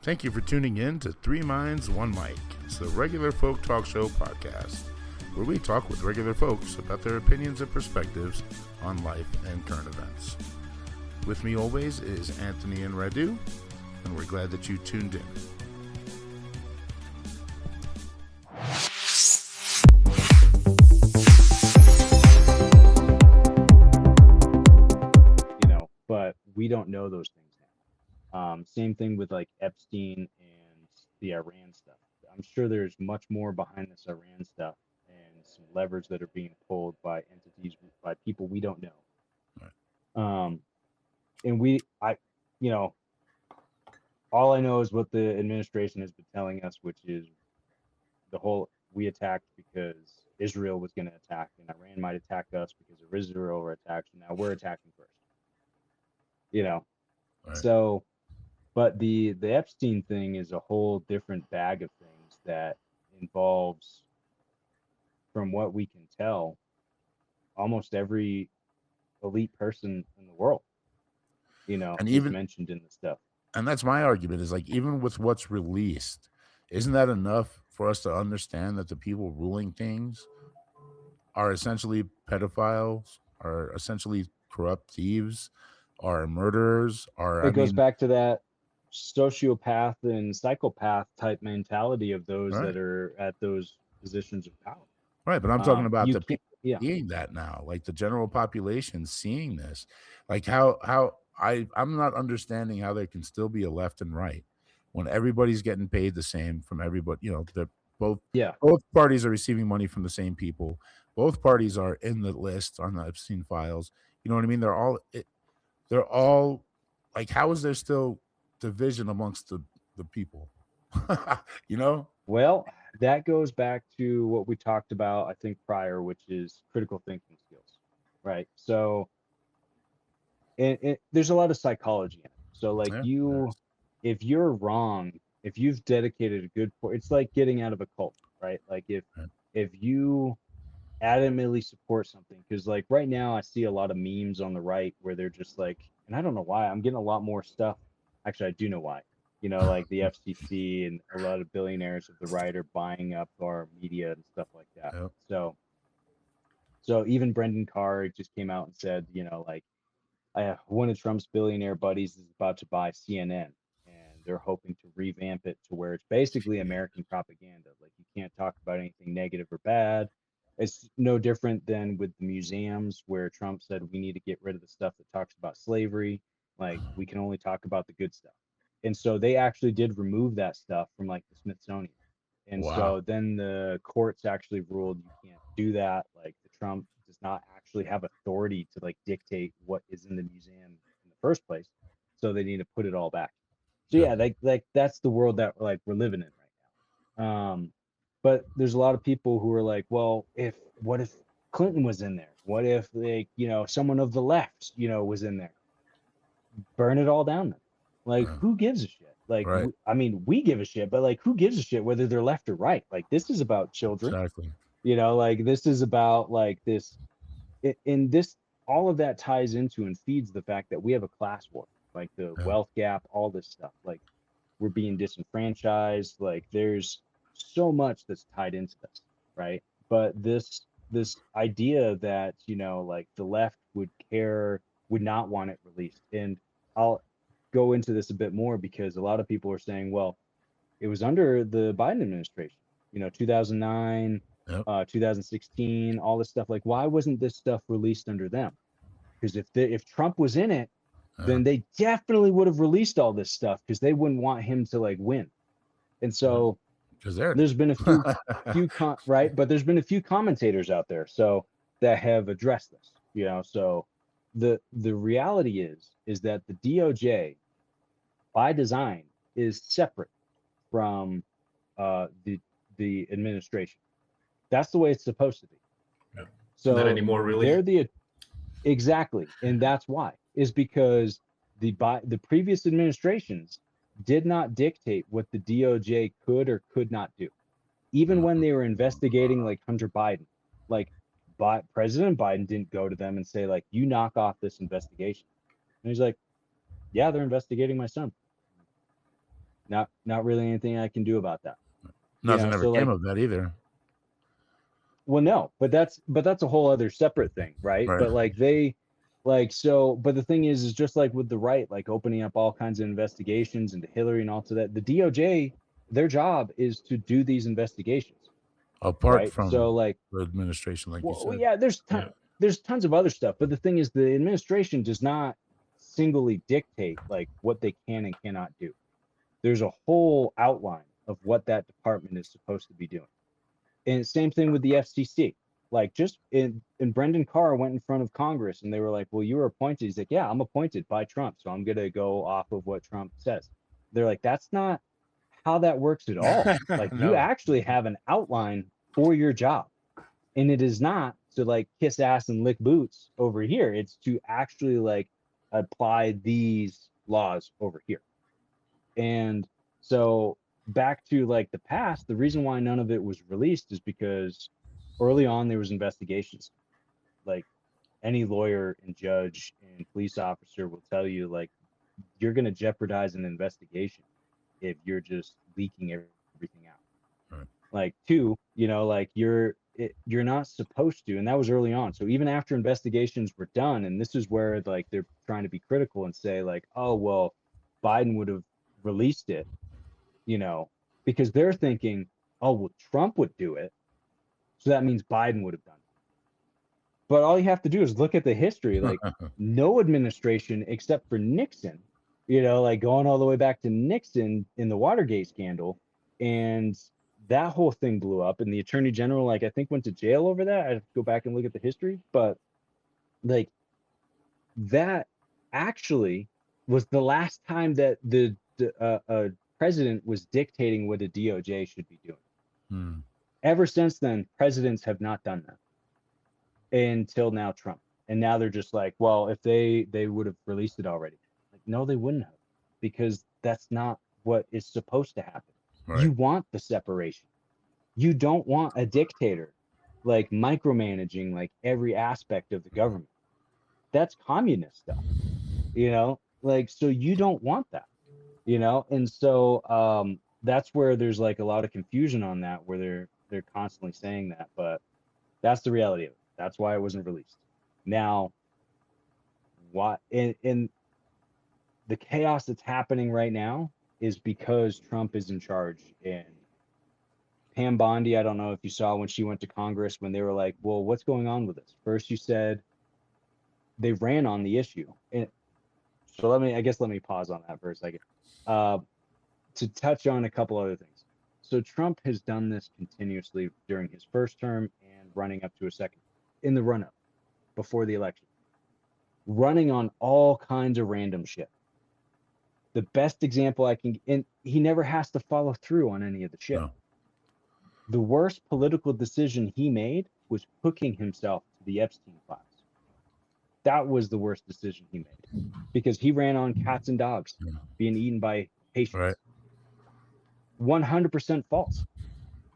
Thank you for tuning in to Three Minds, One Mic. It's the regular folk talk show podcast, where we talk with regular folks about their opinions and perspectives on life and current events. With me always is Anthony and Radu, and we're glad that you tuned in. But we don't know those things now. Same thing with like Epstein and the Iran stuff. I'm sure there's much more behind this Iran stuff and some levers that are being pulled by entities, by people we don't know. Right. And all I know is what the administration has been telling us, which is we attacked because Israel was going to attack, and Iran might attack us because of Israel were attacked, and now we're attacking first. Right. So, but the Epstein thing is a whole different bag of things that involves, from what we can tell, almost every elite person in the world, and is even mentioned in the stuff. And that's my argument, is like, even with what's released, isn't that enough for us to understand that the people ruling things are essentially pedophiles, are essentially corrupt thieves, are murderers, It goes back to that sociopath and psychopath type mentality of those right. that are at those positions of power. Right, but I'm talking about the people yeah. seeing that now, like the general population seeing this. Like I'm not understanding how there can still be a left and right when everybody's getting paid the same from everybody. Both parties are receiving money from the same people. Both parties are in the list on the Epstein files. You know what I mean? They're all like, how is there still division amongst the people? Well, that goes back to what we talked about, I think, prior, which is critical thinking skills, right? So there's a lot of psychology in it. So like if you're wrong, if you've dedicated a good point, it's like getting out of a cult, right? Like if you adamantly support something, because like right now I see a lot of memes on the right where they're just like, and I don't know why, I'm getting a lot more stuff. Actually, I do know why. Like the FCC and a lot of billionaires of the right are buying up our media and stuff like that. Yep. So even Brendan Carr just came out and said, one of Trump's billionaire buddies is about to buy CNN, and they're hoping to revamp it to where it's basically American propaganda. Like, you can't talk about anything negative or bad. It's no different than with the museums, where Trump said we need to get rid of the stuff that talks about slavery. Like, we can only talk about the good stuff. And so they actually did remove that stuff from like the Smithsonian. And so then the courts actually ruled you can't do that. Like, the Trump does not actually have authority to like dictate what is in the museum in the first place. So they need to put it all back. So yeah, like that's the world that like we're living in right now. But there's a lot of people who are like, well, what if Clinton was in there? What if someone of the left, was in there? Burn it all down then. Like, who gives a shit? Like, we give a shit, but like, who gives a shit whether they're left or right? Like, this is about children. Exactly. Like, this is about like this. In this, all of that ties into and feeds the fact that we have a class war, like the wealth gap, all this stuff. Like, we're being disenfranchised. Like, there's so much that's tied into this, right? But this idea that like the left would not want it released, and I'll go into this a bit more because a lot of people are saying, well, it was under the Biden administration, 2009, 2016, all this stuff. Like, why wasn't this stuff released under them? Because if Trump was in it, then they definitely would have released all this stuff, because they wouldn't want him to like win. And so there's been a few right, but there's been a few commentators out there that have addressed this. So the reality is that the DOJ, by design, is separate from the administration. That's the way it's supposed to be. So not anymore, really. Exactly, and that's why, is because the previous administrations did not dictate what the DOJ could or could not do. Even when they were investigating like Hunter Biden, like President Biden didn't go to them and say like, you knock off this investigation. And he's like, yeah, they're investigating my son. Not really anything I can do about that. Nothing ever So came like, of that either. well, no, but that's a whole other separate thing, right? Right. But like but the thing is just like with the right, like opening up all kinds of investigations into Hillary and all to that, the DOJ, their job is to do these investigations, Apart right? from So like, the administration, like you well, said. yeah, Yeah. there's tons of other stuff, but the thing is, the administration does not singly dictate like what they can and cannot do. There's a whole outline of what that department is supposed to be doing. And same thing with the FCC. Like just in Brendan Carr went in front of Congress and they were like, well, you were appointed. He's like, yeah, I'm appointed by Trump. So I'm going to go off of what Trump says. They're like, that's not how that works at all. Like you No. actually have an outline for your job. And it is not to like kiss ass and lick boots over here. It's to actually like apply these laws over here. And so back to like the past, the reason why none of it was released is because early on there was investigations. Like any lawyer and judge and police officer will tell you, like, you're going to jeopardize an investigation if you're just leaking everything out. Right. Like, two, like you're not supposed to, and that was early on. So even after investigations were done, and this is where like they're trying to be critical and say like, oh well, Biden would have released it, because they're thinking, oh well, Trump would do it, so that means Biden would have done it. But all you have to do is look at the history. Like no administration except for Nixon, like going all the way back to Nixon in the Watergate scandal, and that whole thing blew up. And the attorney general, like I think, went to jail over that. I have to go back and look at the history, but like that actually was the last time that the president was dictating what a DOJ should be doing. Hmm. Ever since then, presidents have not done that until now Trump. And now they're just like, well, if they would have released it already. Like, no, they wouldn't have, because that's not what is supposed to happen. Right. You want the separation. You don't want a dictator like micromanaging like every aspect of the government. That's communist stuff, like, so you don't want that, and so that's where there's like a lot of confusion on that, where they're constantly saying that, but that's the reality of it. That's why it wasn't released. Now, why in the chaos that's happening right now is because Trump is in charge. And Pam Bondi, I don't know if you saw when she went to Congress, when they were like, well, what's going on with this? First you said they ran on the issue. And so let me pause on that for a second, to touch on a couple other things. So Trump has done this continuously during his first term and running up to a second, in the run up before the election, running on all kinds of random shit. The best example I can, and he never has to follow through on any of the shit. No. The worst political decision he made was hooking himself to the Epstein files. That was the worst decision he made, because he ran on cats and dogs being eaten by patients. Right. 100% false.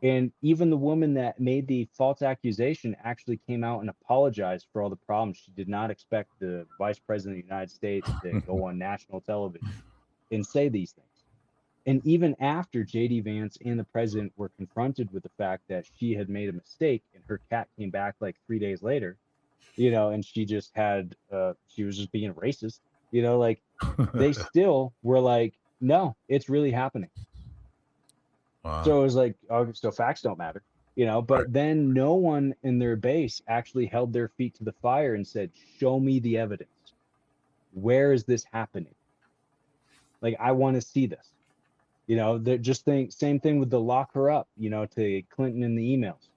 And even the woman that made the false accusation actually came out and apologized for all the problems. She did not expect the vice president of the United States to go on national television and say these things. And even after JD Vance and the president were confronted with the fact that she had made a mistake and her cat came back like 3 days later, and she just had, she was just being racist, like they still were like, no, it's really happening. Wow. So it was like, oh, so facts don't matter, but Right. then no one in their base actually held their feet to the fire and said, show me the evidence. Where is this happening? Like, I want to see this. They're just same thing with the lock her up, to Clinton in the emails.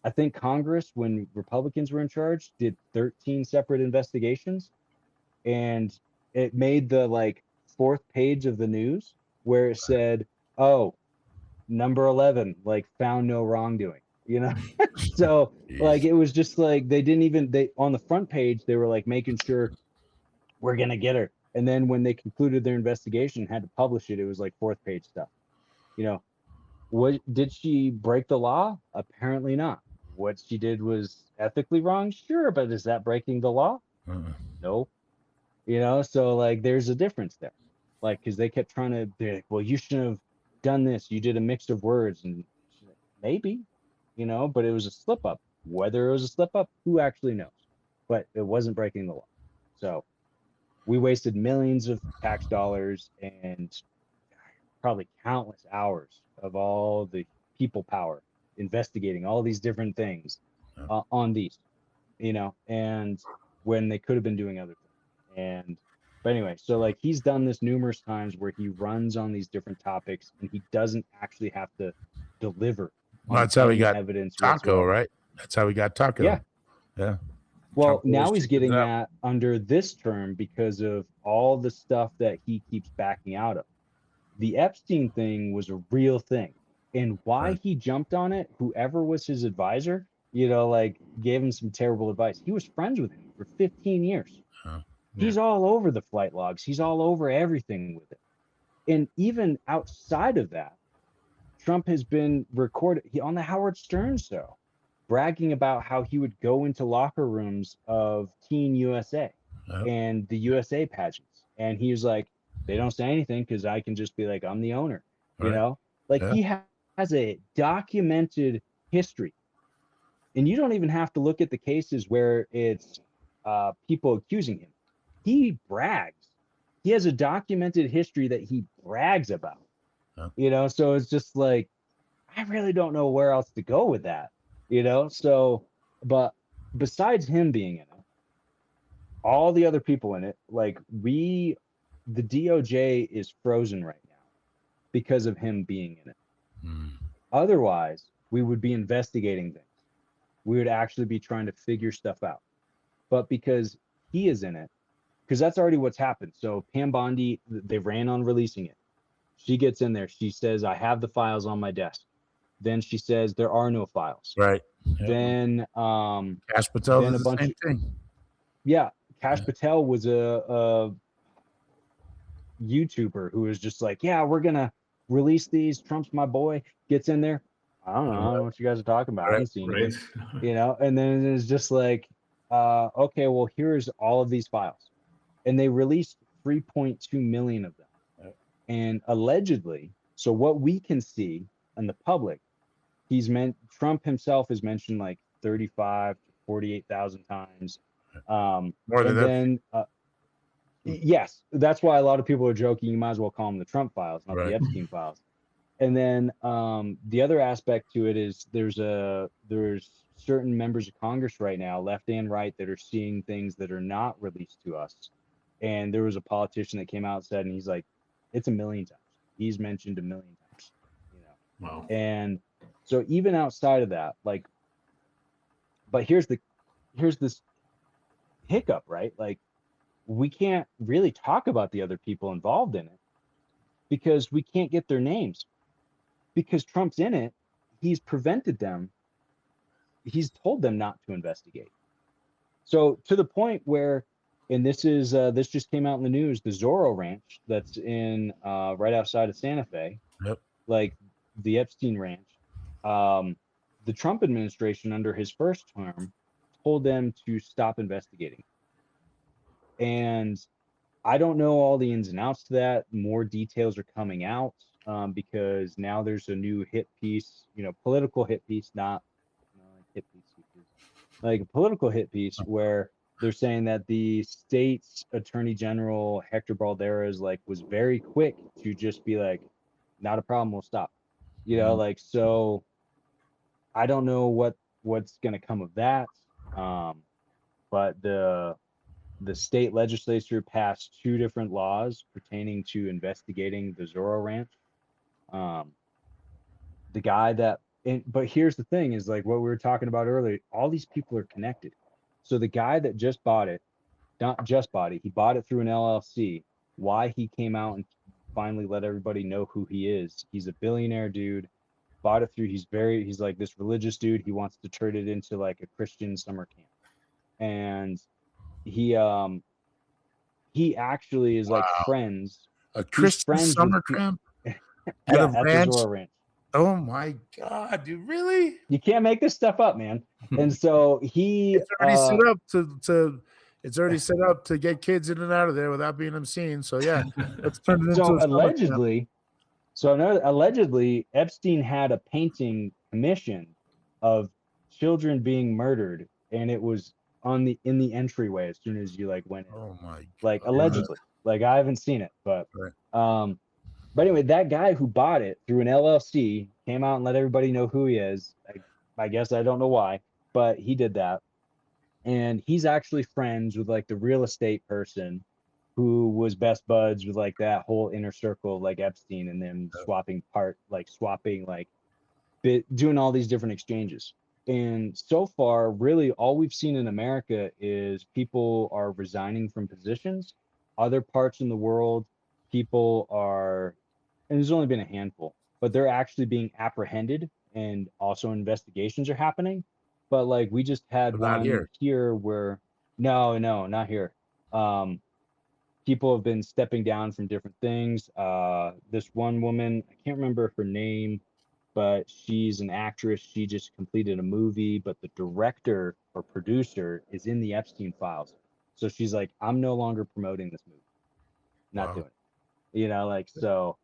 I think Congress, when Republicans were in charge, did 13 separate investigations, and it made the like fourth page of the news where it said, oh, number 11, like, found no wrongdoing, so like, Jeez. it was just like, they on the front page, they were like making sure we're going to get her. And then when they concluded their investigation, had to publish it, it was like fourth page stuff. What did she break the law? Apparently not. What she did was ethically wrong, sure, but is that breaking the law? Uh-uh. No. So like, there's a difference there. like, because they kept trying to, they're like, well, you shouldn't have done this. You did a mix of words. And she's like, maybe, but it was a slip up. Whether it was a slip up, who actually knows? But it wasn't breaking the law. So we wasted millions of tax dollars and probably countless hours of all the people power investigating all these different things on these, and when they could have been doing other things. But anyway, so like he's done this numerous times where he runs on these different topics and he doesn't actually have to deliver on That's how he any got evidence Taco, whatsoever. right? That's how he got Taco. Yeah. Yeah. Well, Taco now was he's cheap as getting hell. that under this term because of all the stuff that he keeps backing out of. The Epstein thing was a real thing. And why Right. he jumped on it, whoever was his advisor, like gave him some terrible advice. He was friends with him for 15 years. Yeah. He's all over the flight logs. He's all over everything with it. And even outside of that, Trump has been recorded on the Howard Stern show, bragging about how he would go into locker rooms of Teen USA Yep. and the USA pageants. And he was like, they don't say anything because I can just be like, I'm the owner, Right. Like Yeah. he has a documented history. And you don't even have to look at the cases where it's people accusing him. He brags. He has a documented history that he brags about. Yeah. So it's just like, I really don't know where else to go with that, So, but besides him being in it, all the other people in it, like the DOJ is frozen right now because of him being in it. Otherwise, we would be investigating things. We would actually be trying to figure stuff out. But because he is in it, because that's already what's happened. So Pam Bondi, they ran on releasing it. She gets in there. She says, I have the files on my desk. Then she says there are no files. Right. Yep. Then Cash Patel then did the same thing. Yeah. Cash Patel was a YouTuber who was just like, yeah, we're gonna release these. Trump's my boy. Gets in there. I don't know what you guys are talking about. I ain't seen it. And then it's just like, okay, well, here's all of these files. And they released 3.2 million of them. And allegedly, so what we can see in the public, Trump himself has mentioned like 35 to 48,000 times. More than and then yes, that's why a lot of people are joking. You might as well call them the Trump files, not the Epstein files. And then the other aspect to it is there's certain members of Congress right now, left and right, that are seeing things that are not released to us. And there was a politician that came out and said, and he's like, it's 1 million times. He's mentioned 1 million times. Wow. And so even outside of that, like, but here's this hiccup, right? Like, we can't really talk about the other people involved in it because we can't get their names. Because Trump's in it, he's prevented them. He's told them not to investigate. So to the point where, and this just came out in the news, the Zorro Ranch that's in right outside of Santa Fe, like the Epstein Ranch, the Trump administration under his first term told them to stop investigating. And I don't know all the ins and outs to that. More details are coming out because now there's a new hit piece, political hit piece, not hit piece, like a political hit piece where they're saying that the state's attorney general, Hector Balderas, was very quick to just be like, not a problem, we'll stop. So I don't know what's going to come of that. But the state legislature passed 2 different laws pertaining to investigating the Zorro Ranch. The guy but here's the thing is like what we were talking about earlier, all these people are connected. So the guy that just bought it, not just bought it, he bought it through an LLC. Why he came out and finally let everybody know who he is. He's a billionaire dude, bought it through, he's like this religious dude. He wants to turn it into like a Christian summer camp. And he actually is like friends. A Christian summer camp at a ranch? The Zorro Ranch. Oh my God, dude! Really? You can't make this stuff up, man. And so he already set up to It's already set up to get kids in and out of there without being obscene. So yeah, let's turn it into So a summer camp. allegedly, Epstein had a painting commissioned of children being murdered, and it was in the entryway as soon as you like went in. Oh my Like god. allegedly. Like I haven't seen it, but Right. but anyway, that guy who bought it through an LLC came out and let everybody know who he is. I guess I don't know why, but he did that. And he's actually friends with like the real estate person who was best buds with like that whole inner circle, like Epstein, and then swapping like doing all these different exchanges. And so far, really all we've seen in America is people are resigning from positions. Other parts in the world, people are, and there's only been a handful, but they're actually being apprehended and also investigations are happening. But like we just had But not one here. here where no, not here. Um, People have been stepping down from different things. This one woman, I can't remember her name, but she's an actress. She just completed a movie, but the director or producer is in the Epstein files. So she's like, I'm no longer promoting this movie. Not Wow. doing it. Like so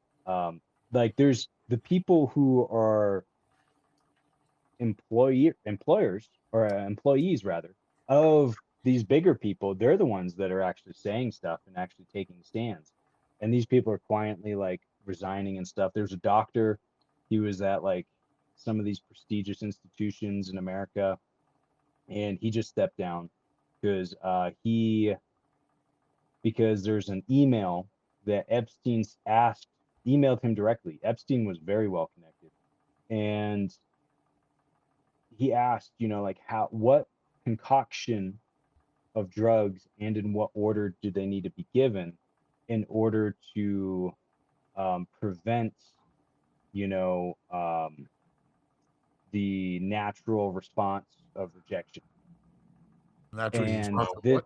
like there's the people who are employers or employees rather of these bigger people, they're the ones that are actually saying stuff and actually taking stands, and these people are quietly like resigning and stuff. There's a doctor, he was at like some of these prestigious institutions in America, and he just stepped down because because there's an email that emailed him directly. Epstein was very well connected, and he asked, like what concoction of drugs and in what order do they need to be given in order to prevent, you know, um, the natural response of rejection Natural and response of what?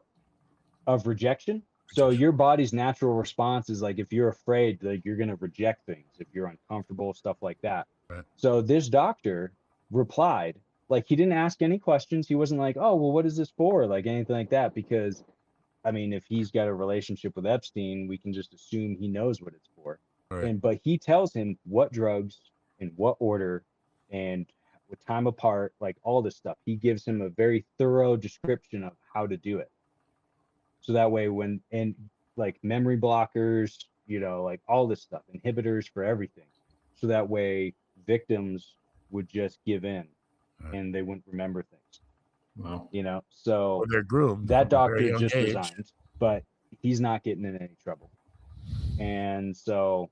of rejection. So Rejection. your body's natural response is like if you're afraid, like you're gonna reject things, if you're uncomfortable, stuff like that. Right. So this doctor replied, like he didn't ask any questions. He wasn't like, oh, well, what is this for? Like anything like that, because I mean, if he's got a relationship with Epstein, we can just assume he knows what it's for. Right. But he tells him what drugs, in what order, and with time apart, like all this stuff. He gives him a very thorough description of how to do it. So that way like memory blockers, like all this stuff, inhibitors for everything. So that way victims would just give in Right. and they wouldn't remember things. Wow. So Or they're groomed that from a very doctor young just age. resigned, but he's not getting in any trouble. And so,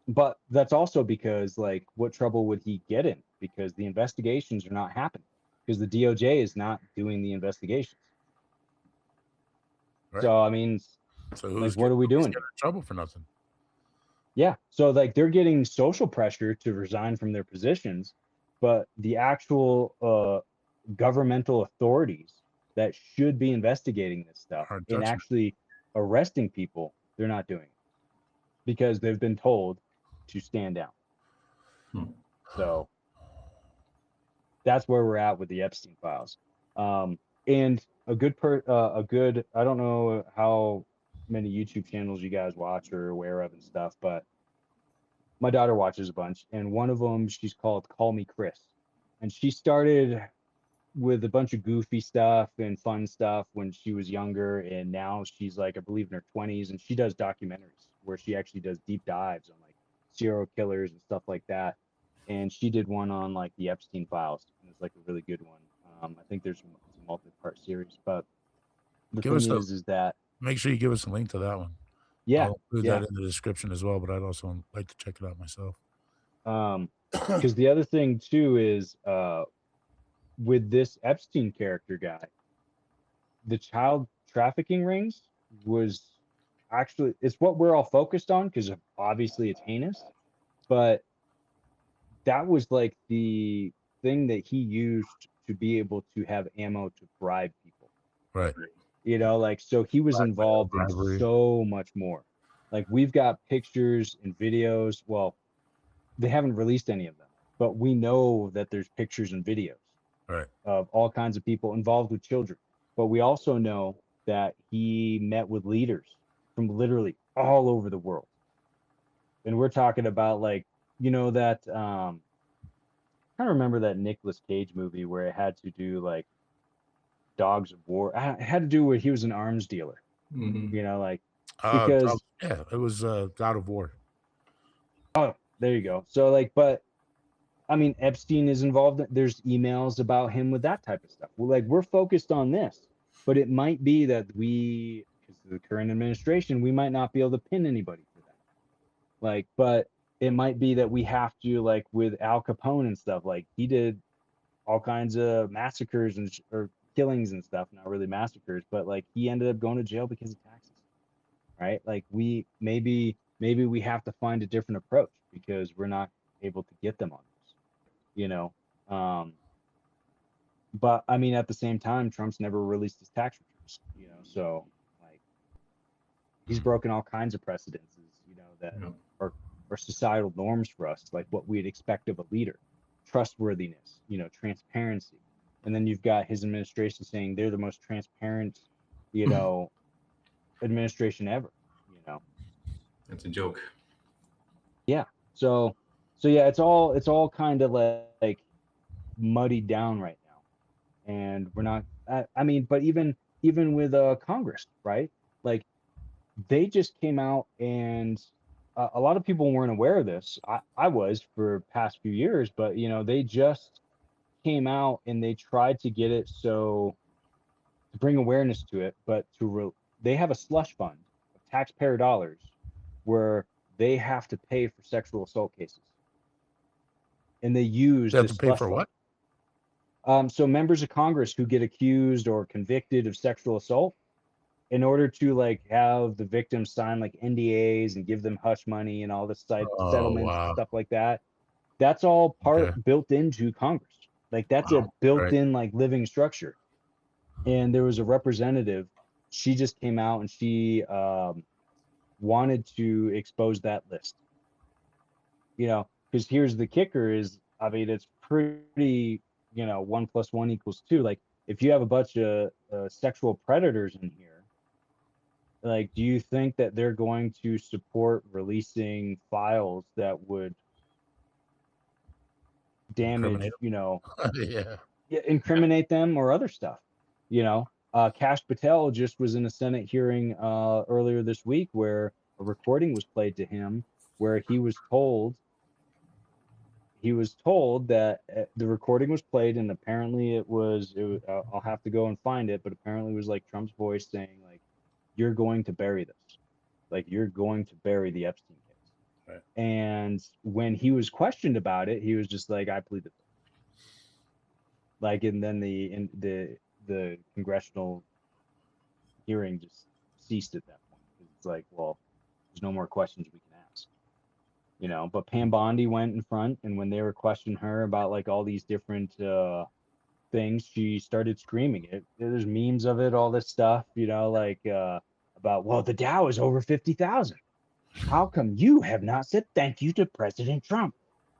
but that's also because like what trouble would he get in? Because the investigations are not happening because the DOJ is not doing the investigations. Right. So I mean, So like what are we who's doing getting here? in trouble for nothing? Yeah. So like they're getting social pressure to resign from their positions, but the actual governmental authorities that should be investigating this stuff Aren't and touching actually arresting people, they're not doing it because they've been told to stand down. Hmm. So that's where we're at with the Epstein files. And a good, I don't know how many YouTube channels you guys watch or aware of and stuff, but my daughter watches a bunch, and one of them she's called Call Me Chris, and she started with a bunch of goofy stuff and fun stuff when she was younger, and now she's like I believe in her 20s, and she does documentaries where she actually does deep dives on like serial killers and stuff like that. And she did one on like the Epstein files, and it's like a really good one. I think it's a multi-part series, but the Give thing us a is that Make sure you give us a link to that one. yeah, I'll include yeah. that in the description as well, but I'd also like to check it out myself. Because the other thing too is with this Epstein character guy, the child trafficking rings was actually it's what we're all focused on because obviously it's heinous, but that was like the thing that he used to be able to have ammo to bribe people. Right. Like so he was Blackmail, involved in bribery. so much more. Like we've got pictures and videos. Well, they haven't released any of them, but we know that there's pictures and videos Right. of all kinds of people involved with children. But we also know that he met with leaders from literally all over the world. And we're talking about like, that I don't remember that Nicolas Cage movie where it had to do like Dogs of War. It had to do with he was an arms dealer, Mhm. like because yeah, it was God of War. oh, there you go. So like, but I mean, Epstein is involved. There's emails about him with that type of stuff. We're focused on this, but it might be that because of the current administration, we might not be able to pin anybody for that. Like, but it might be that we have to, like with Al Capone and stuff, like he did all kinds of massacres or killings and stuff. Not really massacres, but like he ended up going to jail because of taxes, right? Like maybe we have to find a different approach because we're not able to get them on this, you know. But I mean, at the same time, Trump's never released his tax returns, so like he's broken all kinds of precedences, that Yeah. are societal norms for us, like what we'd expect of a leader, trustworthiness, transparency. And then you've got his administration saying they're the most transparent, administration ever, That's a joke. Yeah. So yeah, it's all kind of like muddied down right now. And we're not I mean, but even with Congress, right? Like they just came out and a lot of people weren't aware of this. I was for past few years, but they just came out and they tried to get it so to bring awareness to it, but they have a slush fund of taxpayer dollars where they have to pay for sexual assault cases, and they use They have this to pay slush for fund. what? So members of Congress who get accused or convicted of sexual assault, in order to like have the victims sign like NDAs and give them hush money and all this Oh, settlements and wow. stuff like that, that's all Okay. built into Congress. Like that's a Wow. built-in like living structure. And there was a representative, she just came out and she wanted to expose that list. Because here's the kicker is, I mean, it's pretty, 1 + 1 = 2. Like if you have a bunch of sexual predators in here, like, do you think that they're going to support releasing files that would damage, Incriminate 'em. Yeah. incriminate them or other stuff? Kash Patel just was in a Senate hearing earlier this week where a recording was played to him where he was told that the recording was played, and apparently it was I'll have to go and find it, but apparently it was like Trump's voice saying like, you're going to bury this, like you're going to bury the Epstein case. Right. And when he was questioned about it, he was just like, I plead the fifth. Like, and then the congressional hearing just ceased at that point. It's like, well, there's no more questions we can ask. But Pam Bondi went in front, and when they were questioning her about like all these different things, she started screaming it. There's memes of it, all this stuff, like about, well, the Dow is over 50,000. How come you have not said thank you to President Trump?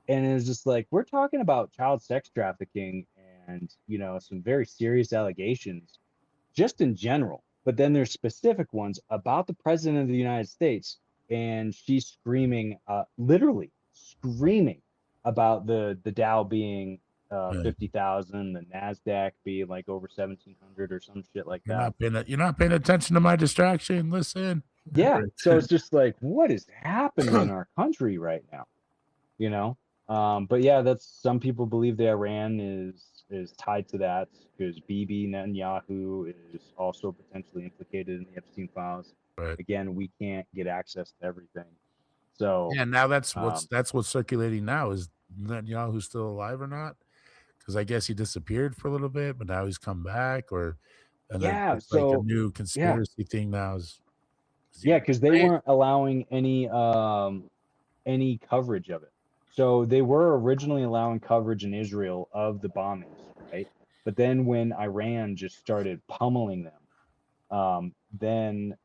And it's just like, we're talking about child sex trafficking and, some very serious allegations just in general. But then there's specific ones about the president of the United States. And she's screaming, literally screaming about the Dow being 50,000, the NASDAQ being like over 1,700 or some shit like that. You're not paying attention to my distraction. Listen. Yeah. Right. So it's just like, what is happening in our country right now? But yeah, that's, some people believe that Iran is tied to that because Bibi Netanyahu is also potentially implicated in the Epstein files. Right. Again, we can't get access to everything. So Yeah, now that's what's circulating now. Is Netanyahu still alive or not? Because I guess he disappeared for a little bit, but now he's come back, and then yeah, it's like a so new yeah, conspiracy thing now. Is he yeah, really because they alive? weren't allowing any coverage of it. So they were originally allowing coverage in Israel of the bombings, right? But then when Iran just started pummeling them, then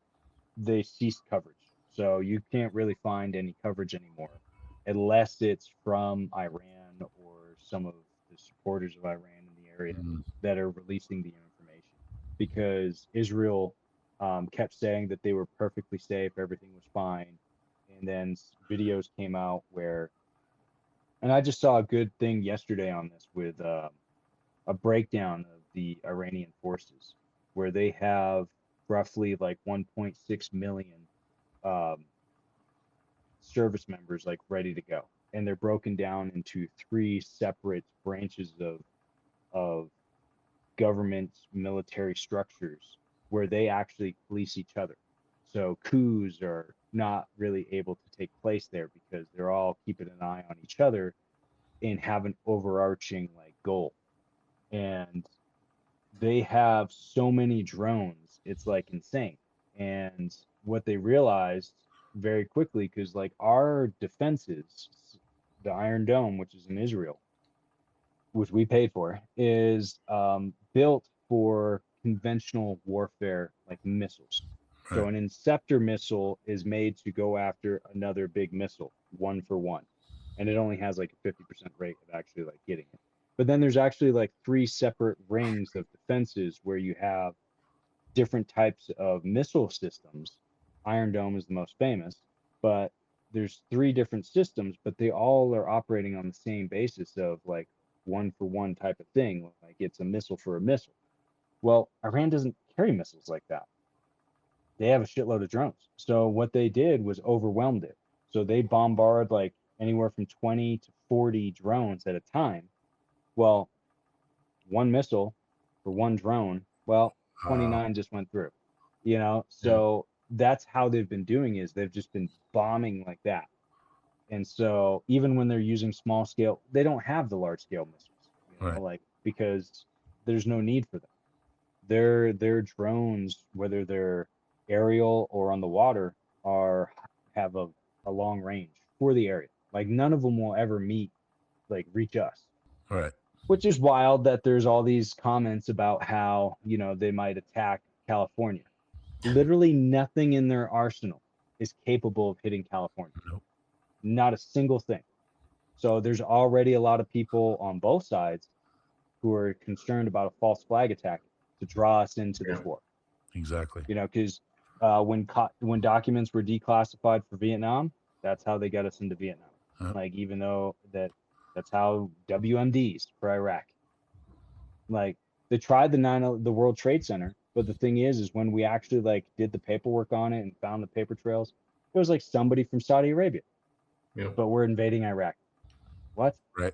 they ceased coverage. So you can't really find any coverage anymore unless it's from Iran or some of the supporters of Iran in the area Mm, that are releasing the information. Because Israel kept saying that they were perfectly safe, everything was fine. And then videos came out where, and I just saw a good thing yesterday on this with a breakdown of the Iranian forces, where they have roughly like 1.6 million service members like ready to go, and they're broken down into 3 separate branches of government military structures where they actually police each other. So coups are not really able to take place there because they're all keeping an eye on each other and have an overarching like goal. And they have so many drones, it's like insane. And what they realized very quickly, because like our defenses, the Iron Dome, which is in Israel, which we paid for, is built for conventional warfare like missiles. So an Inceptor missile is made to go after another big missile, 1 for 1. And it only has like a 50% rate of actually like getting it. But then there's actually like 3 separate rings of defenses where you have different types of missile systems. Iron Dome is the most famous, but there's 3 different systems, but they all are operating on the same basis of like 1 for 1 type of thing. Like it's a missile for a missile. Well, Iran doesn't carry missiles like that. They have a shitload of drones. So what they did was overwhelmed it. So they bombard like anywhere from 20 to 40 drones at a time. Well, 1 missile for 1 drone, well, 29 just went through, you know? So that's how they've been doing, is they've just been bombing like that. And so even when they're using small scale, they don't have the large scale missiles, you know, like, because there's no need for them. Their drones, whether they're aerial or on the water, have a long range for the area. Like none of them will ever reach us. Right. Which is wild that there's all these comments about how, you know, they might attack California. Literally nothing in their arsenal is capable of hitting California. Nope. Not a single thing. So there's already a lot of people on both sides who are concerned about a false flag attack to draw us into this war. Exactly. You know, because when documents were declassified for Vietnam, that's how they got us into Vietnam. Like, even though that's how WMDs for Iraq. Like, they tried the World Trade Center, but the thing is when we actually like did the paperwork on it and found the paper trails, it was like somebody from Saudi Arabia. Yep. But we're invading Iraq. What? Right.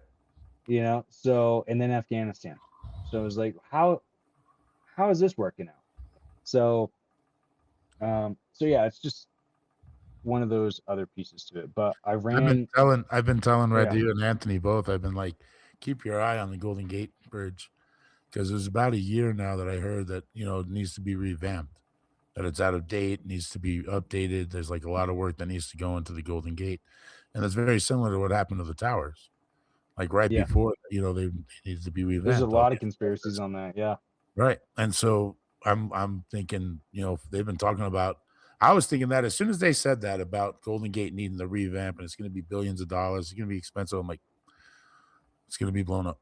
You know, so, and then Afghanistan. So it was like, how is this working out? So yeah, it's just one of those other pieces to it. But Iran, I've been telling you and Anthony both, I've been like, keep your eye on the Golden Gate Bridge, because there's about a year now that I heard that, you know, it needs to be revamped, that it's out of date, needs to be updated. There's like a lot of work that needs to go into the Golden Gate, and it's very similar to what happened to the towers. Like before, you know, they needs to be revamped. There's a lot of conspiracies on that, yeah. Right, and so I'm thinking, you know, they've been talking about. I was thinking that as soon as they said that about Golden Gate needing the revamp and it's going to be billions of dollars, it's going to be expensive, I'm like, it's going to be blown up.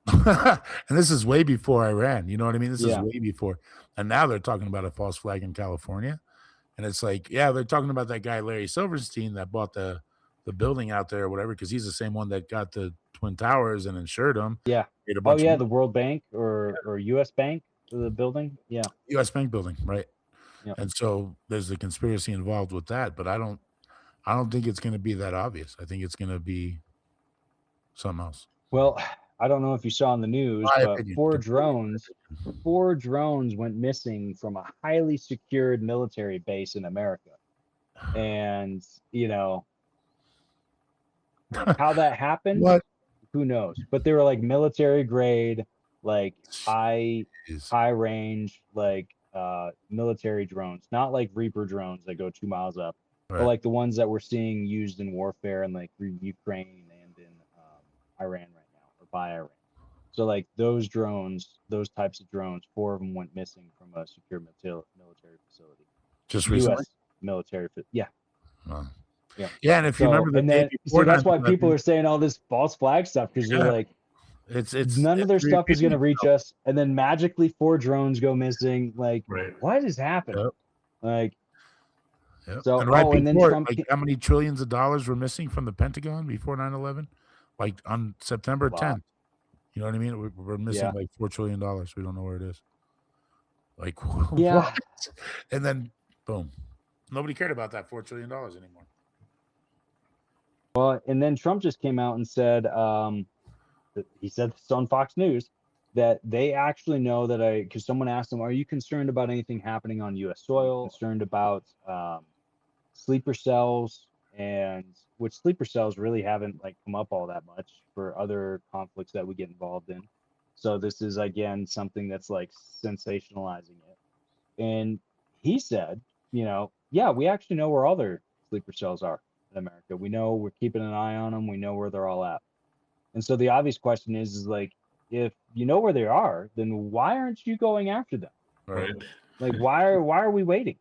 And this is way before Iran. You know what I mean? This is way before. And now they're talking about a false flag in California. And it's like, yeah, they're talking about that guy, Larry Silverstein, that bought the building out there or whatever, because he's the same one that got the Twin Towers and insured them. Yeah. Oh, yeah, the World Bank or U.S. Bank, the building. Yeah. U.S. Bank building, right? Yep. And so there's a conspiracy involved with that, but I don't think it's going to be that obvious. I think it's going to be something else. Well, I don't know if you saw in the news, but 4 drones went missing from a highly secured military base in America. And, you know, how that happened, who knows? But they were like military grade, like high range, like military drones, not like Reaper drones that go 2 miles up, but like the ones that we're seeing used in warfare in like Ukraine and in Iran right now, or by Iran. So like those drones, those types of drones, 4 of them went missing from a secure military facility. Just recently? US military, yeah. Wow. Yeah. Yeah, and if you remember the day before, that's why people are saying all this false flag stuff, because you're like, it's none of their stuff is going to reach us, and then magically 4 drones go missing. Like, what is happening? Like, Yep. so, And right and then before, Trump, like, how many trillions of dollars were missing from the Pentagon before 9/11? Like on September a lot. 10th. You know what I mean? We're missing Yeah. like $4 trillion. We don't know where it is. Like, Yeah. what? And then, boom. Nobody cared about that $4 trillion anymore. Well, and then Trump just came out and said, he said this on Fox News, that they actually know that because someone asked him, are you concerned about anything happening on U.S. soil? Concerned about sleeper cells, and which sleeper cells really haven't like come up all that much for other conflicts that we get involved in. So this is again something that's like sensationalizing it. And he said, yeah, we actually know where all their sleeper cells are in America. We know, we're keeping an eye on them. We know where they're all at. And so the obvious question is like, if you know where they are, then why aren't you going after them? Right. Like, why are we waiting?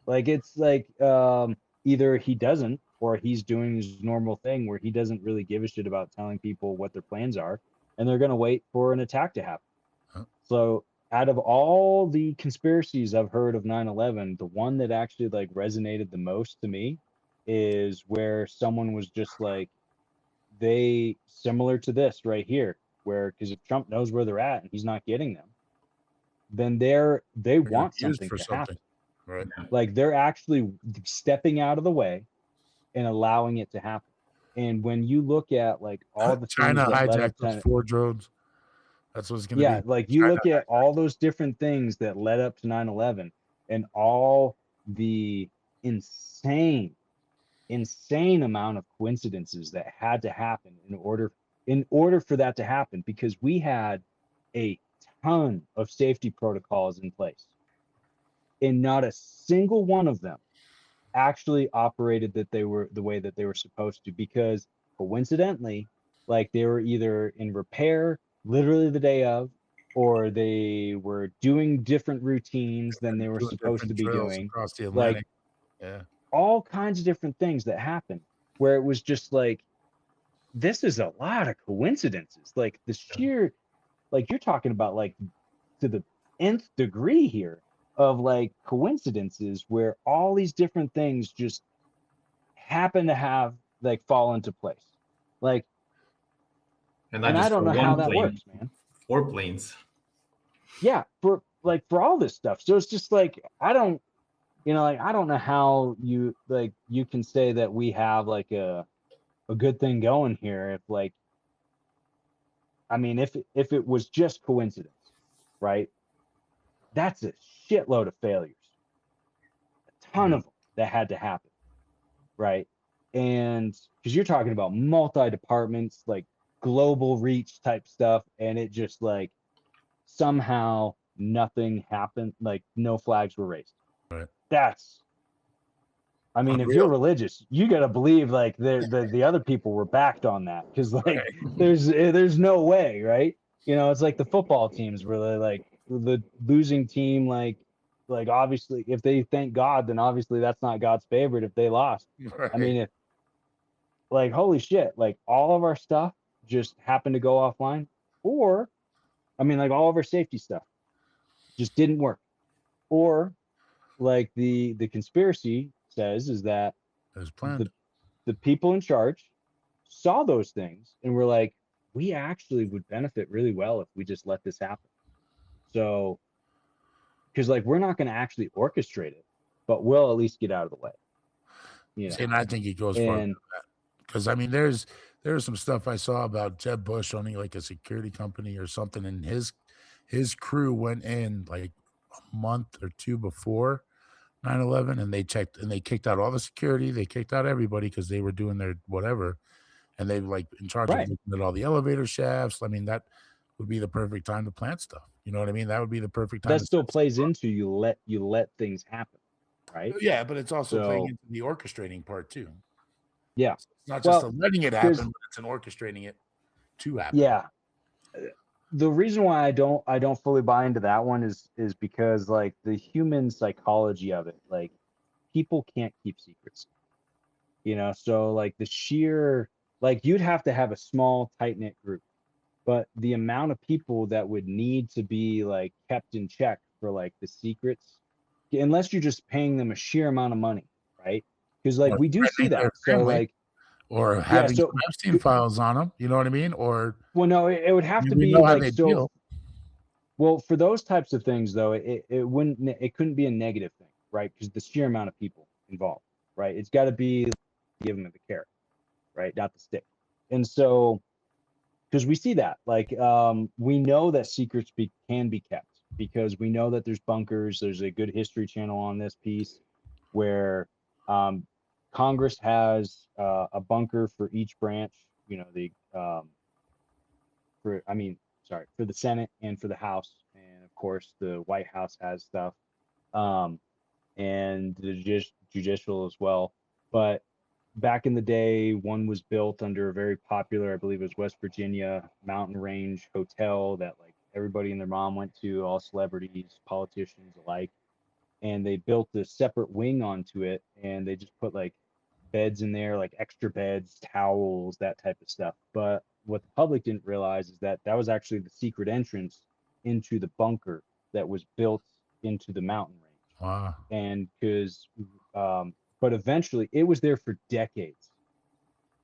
Like, it's like either he doesn't, or he's doing his normal thing where he doesn't really give a shit about telling people what their plans are, and they're going to wait for an attack to happen. Huh. So out of all the conspiracies I've heard of 9/11, the one that actually like resonated the most to me is where someone was just like, they similar to this right here, where because if Trump knows where they're at and he's not getting them, then they They're want used something for to something. happen. Right. Like they're actually stepping out of the way and allowing it to happen. And when you look at like all the China things that led up hijacked those to, 4 drones. That's what it's going to yeah, be. like you China look at all those different things that led up to 9/11 and all the insane amount of coincidences that had to happen in order for that to happen, because we had a ton of safety protocols in place and not a single one of them actually operated that they were the way that they were supposed to, because coincidentally, like they were either in repair literally the day of, or they were doing different routines than they were doing supposed to different be drills doing. across the Like Atlantic. Yeah. all kinds of different things that happened where it was just like, this is a lot of coincidences. Like the sheer, like you're talking about like to the nth degree here of like coincidences where all these different things just happen to have like fall into place. Like, And not and I just don't for know how one that plane, works, man. 4 planes. Yeah, for all this stuff. So it's just like I don't, like I don't know how you can say that we have like a good thing going here if like, I mean, if it was just coincidence, right? That's a shitload of failures, a ton of them that had to happen, right? And because you're talking about multi-departments, like global reach type stuff, and it just like somehow nothing happened, like no flags were raised. Right. That's, I mean, if you're religious, you got to believe like the other people were backed on that, because like Right. there's no way, right? It's like the football teams where they like the losing team, like obviously if they thank God, then obviously that's not God's favorite if they lost. Right. I mean, if like holy shit, like all of our stuff just happened to go offline, or I mean, like all of our safety stuff just didn't work, or like the conspiracy says is that It was planned. the people in charge saw those things and were like, we actually would benefit really well if we just let this happen. So, because like we're not going to actually orchestrate it, but we'll at least get out of the way. See, and I think it goes farther than that. Because I mean, there's some stuff I saw about Jeb Bush owning like a security company or something, and his crew went in like a month or two before 9/11, and they checked and they kicked out all the security. They kicked out everybody because they were doing their whatever, and they like in charge of looking at all the elevator shafts. I mean, that would be the perfect time to plant stuff. You know what I mean? That would be the perfect time. That still plays into you let things happen, right? Yeah, but it's also playing into the orchestrating part too. Yeah, it's not just letting it happen, but it's an orchestrating it to happen. Yeah, the reason why I don't fully buy into that one is because like the human psychology of it, like people can't keep secrets, so like the sheer, like you'd have to have a small tight-knit group, but the amount of people that would need to be like kept in check for like the secrets unless you're just paying them a sheer amount of money, right? Because like Or we do see threatening their that. So family, like, or yeah, having so some Epstein files on them. You know what I mean? Or well, no, it would I have mean, to we be know how like they so. deal. Well, for those types of things, though, it couldn't be a negative thing, right? Because the sheer amount of people involved, right? It's got to be give them the carrot, right? Not the stick. And so, because we see that, like, we know that secrets can be kept because we know that there's bunkers. There's a good history channel on this piece where Congress has a bunker for each branch. You know, for the Senate and for the House, and of course the White House has stuff, um, and the judicial as well. But back in the day, one was built under a very popular, I believe it was West Virginia mountain range hotel that like everybody and their mom went to, all celebrities, politicians alike, and they built a separate wing onto it, and they just put like beds in there, like extra beds, towels, that type of stuff. But what the public didn't realize is that that was actually the secret entrance into the bunker that was built into the mountain range. Wow. And because, but eventually it was there for decades.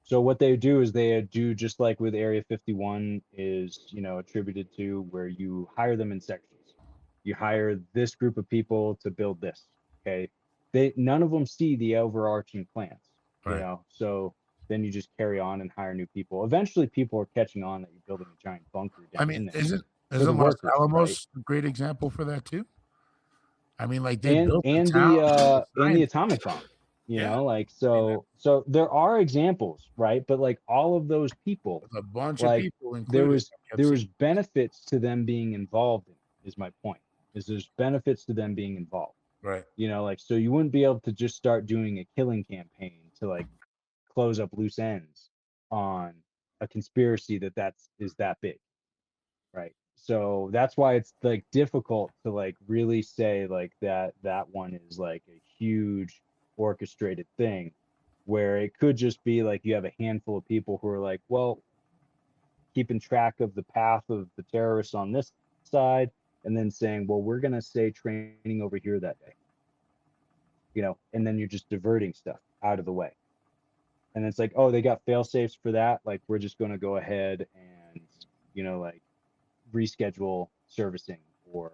So what they do is they do just like with Area 51 is, you know, attributed to, where you hire them in sections. You hire this group of people to build this. Okay. None of them see the overarching plans, you Right. know. So then you just carry on and hire new people. Eventually people are catching on that you're building a giant bunker I down mean, in there isn't for the Los workers, right? Alamos a great example for that too? I mean, like they built the And town, the and the science. atomic bomb, you Yeah, know, like I mean, so there are examples, right? But like all of those people, with a bunch of like people there included. was Kept there seeing, was benefits to them being involved in it, is my point. Is there's benefits to them being involved. right, You know, like so you wouldn't be able to just start doing a killing campaign to like close up loose ends on a conspiracy is that big. Right. So that's why it's like difficult to like really say like that one is like a huge orchestrated thing, where it could just be like you have a handful of people who are like, well, keeping track of the path of the terrorists on this side, and then saying, well, we're gonna say training over here that day, you know, and then you're just diverting stuff out of the way. And it's like, oh, they got fail safes for that. Like we're just gonna go ahead and, you know, like reschedule servicing, or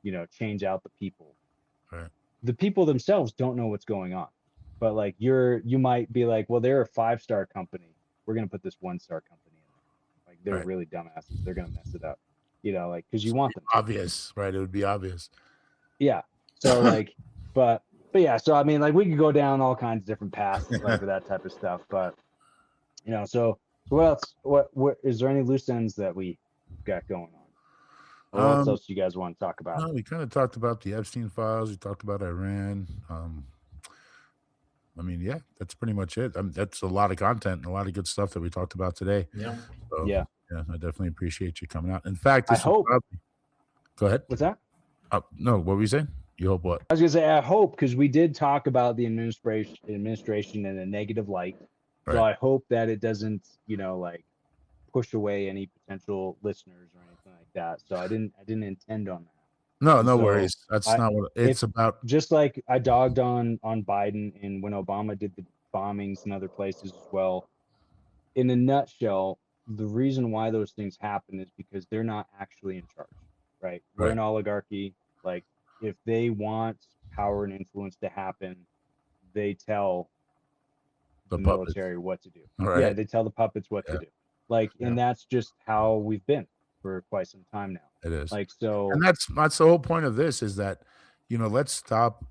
you know, change out the people. right. The people themselves don't know what's going on, but like you might be like, well, they're a 5-star company, we're going to put this 1-star company in there, like they're Right. really dumbasses, they're going to mess it up, you know, like because you So want them to. obvious, right? It would be obvious. Yeah, so like but yeah, so I mean, like we could go down all kinds of different paths like with that type of stuff, but you know, so what else, what is there any loose ends that we got going on? Or what Um, else you guys want to talk about? no, we kind of talked about the Epstein files. We talked about Iran. I mean, yeah, that's pretty much it. That's a lot of content and a lot of good stuff that we talked about today. Yeah. So, Yeah. yeah, I definitely appreciate you coming out. In fact, I this will hope. probably go ahead. What's that? No, what were you saying? You hope what? I was gonna say I hope, because we did talk about the administration in a negative light. So Right. I hope that it doesn't, you know, like push away any potential listeners or anything like that. So I didn't intend on that. No, And no so worries. That's I not what if it's about. just like I dogged on Biden and when Obama did the bombings in other places as well. In a nutshell, the reason why those things happen is because they're not actually in charge, right? We're Right. an oligarchy. Like if they want power and influence to happen, they tell The the puppets. military what to do. Right. Yeah, they tell the puppets what to do. Like, and that's just how we've been for quite some time now. It is. Like, so And that's the whole point of this is that, you know, let's stop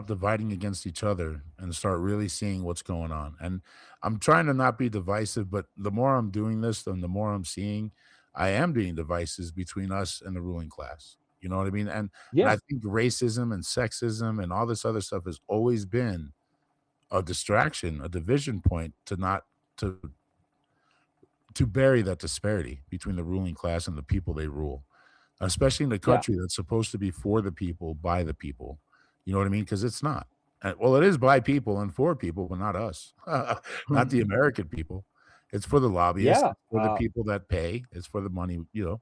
dividing against each other and start really seeing what's going on. And I'm trying to not be divisive, but the more I'm doing this and the more I'm seeing, I am being devices between us and the ruling class. You know what I mean? And yeah, I think racism and sexism and all this other stuff has always been a distraction, a division point to not to bury that disparity between the ruling class and the people they rule, especially in a yeah, country that's supposed to be for the people, by the people. You know what I mean? Because it's not. Well, it is by people and for people, but not us, not the American people. It's for the lobbyists, yeah. it's for the people that pay, it's for the money, you know.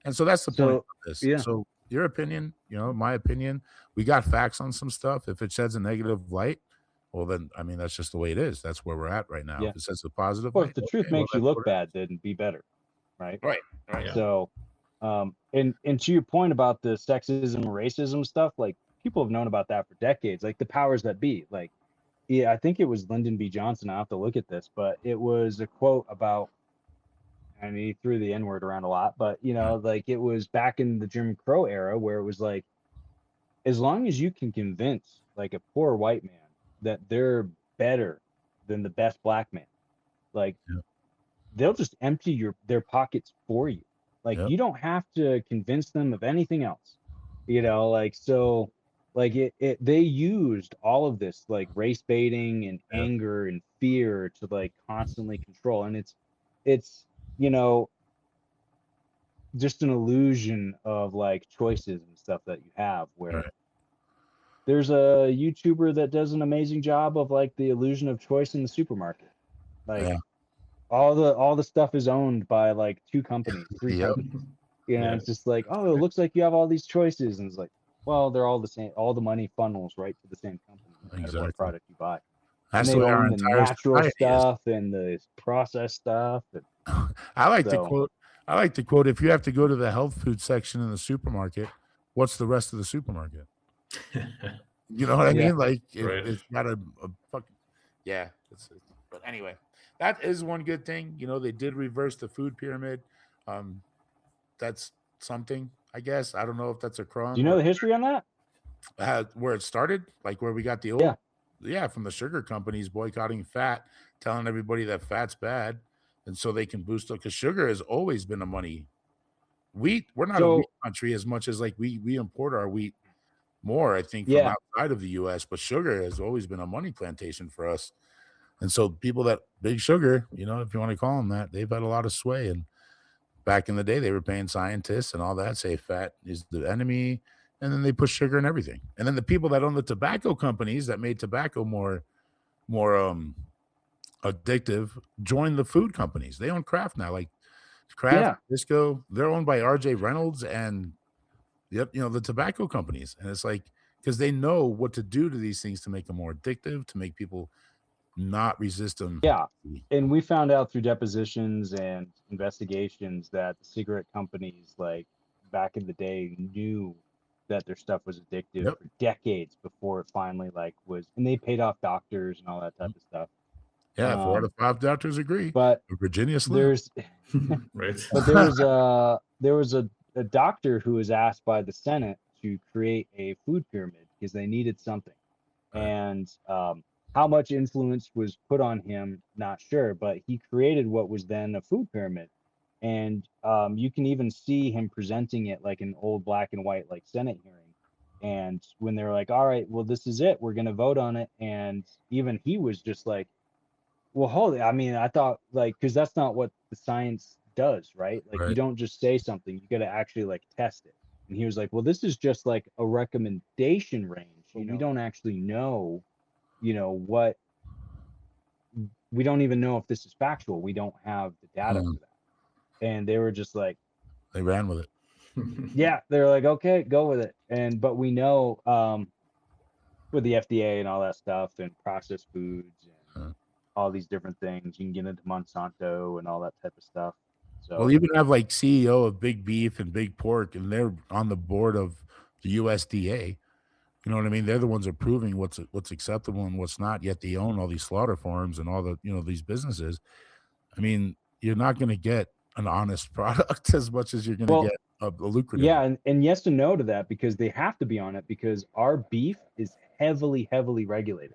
And so that's the point So of this. yeah, So your opinion, my opinion. We got facts on some stuff. If it sheds a negative light, well, then I mean that's just the way it is. That's where we're at right now. Yeah. If it sheds a positive Well, if light, the truth okay, well makes you that's look what it bad, then be better, right? is. Right. Yeah. So, and to your point about the sexism, racism stuff, like people have known about that for decades. Like the powers that be, like, yeah, I think it was Lyndon B. Johnson. I have to look at this, but it was a quote about, and he threw the N word around a lot, but like it was back in the Jim Crow era where it was like, as long as you can convince like a poor white man that they're better than the best black man, like Yeah. they'll just empty their pockets for you. Like Yep. you don't have to convince them of anything else. Like so like they used all of this like race baiting and Yeah. anger and fear to like constantly control. And it's you know just an illusion of like choices and stuff that you have where Right. there's a YouTuber that does an amazing job of like the illusion of choice in the supermarket. Like Yeah. all the stuff is owned by like two companies, three Yep. companies. Yeah. It's just like, oh, it looks like you have all these choices, and it's like, well, they're all the same. All the money funnels right to the same company, no matter Exactly. what product you buy. That's And the they way our own the entire natural society is. stuff and the processed stuff. And I like to so, quote. I like to quote. If you have to go to the health food section in the supermarket, what's the rest of the supermarket? You know what I Yeah. mean? Like Right. it's got a fucking yeah. But anyway, that is one good thing. They did reverse the food pyramid. That's something, I guess. I don't know if that's a do crumb you know or the history on that? where it started, like where we got the old. Yeah. Yeah, from the sugar companies boycotting fat, telling everybody that fat's bad, and so they can boost it because sugar has always been a money. Wheat, we're not a wheat So country as much as like we import our wheat more, I think, from yeah. outside of the US, but sugar has always been a money plantation for us. And so people that big sugar, if you want to call them that, they've had a lot of sway. And back in the day, they were paying scientists and all that, say fat is the enemy. And then they push sugar in everything. And then the people that own the tobacco companies that made tobacco more addictive joined the food companies. They own Kraft now. Like Kraft, Yeah. Disco, they're owned by RJ Reynolds and yep, the tobacco companies. And it's like because they know what to do to these things to make them more addictive, to make people not resist them. Yeah. And we found out through depositions and investigations that the cigarette companies, like back in the day, knew that their stuff was addictive Yep. for decades before it finally and they paid off doctors and all that type of stuff. Yeah, 4 out of 5 doctors agree. But Virginia Slim. Right. but there was a doctor who was asked by the Senate to create a food pyramid because they needed something. Right. And how much influence was put on him, not sure, but he created what was then a food pyramid. And you can even see him presenting it like an old black and white like Senate hearing. And when they were like, all right, well, this is it, we're going to vote on it. And even he was just like, well, holy, I mean, I thought like, because that's not what the science does, right? Like, you Right. don't just say something, you got to actually like test it. And he was like, well, this is just like a recommendation range. We don't actually know, what, we don't even know if this is factual. We don't have the data for that. And they were just like, they ran with it. yeah, they're like, okay, go with it. But we know with the FDA and all that stuff and processed foods and all these different things, you can get into Monsanto and all that type of stuff. So Well, even have like CEO of Big Beef and Big Pork, and they're on the board of the USDA. You know what I mean? They're the ones approving what's acceptable and what's not. Yet they own all these slaughter farms and all the these businesses. I mean, you're not going to get an honest product as much as you're going to get a lucrative. Yeah, and yes and no to that because they have to be on it because our beef is heavily regulated.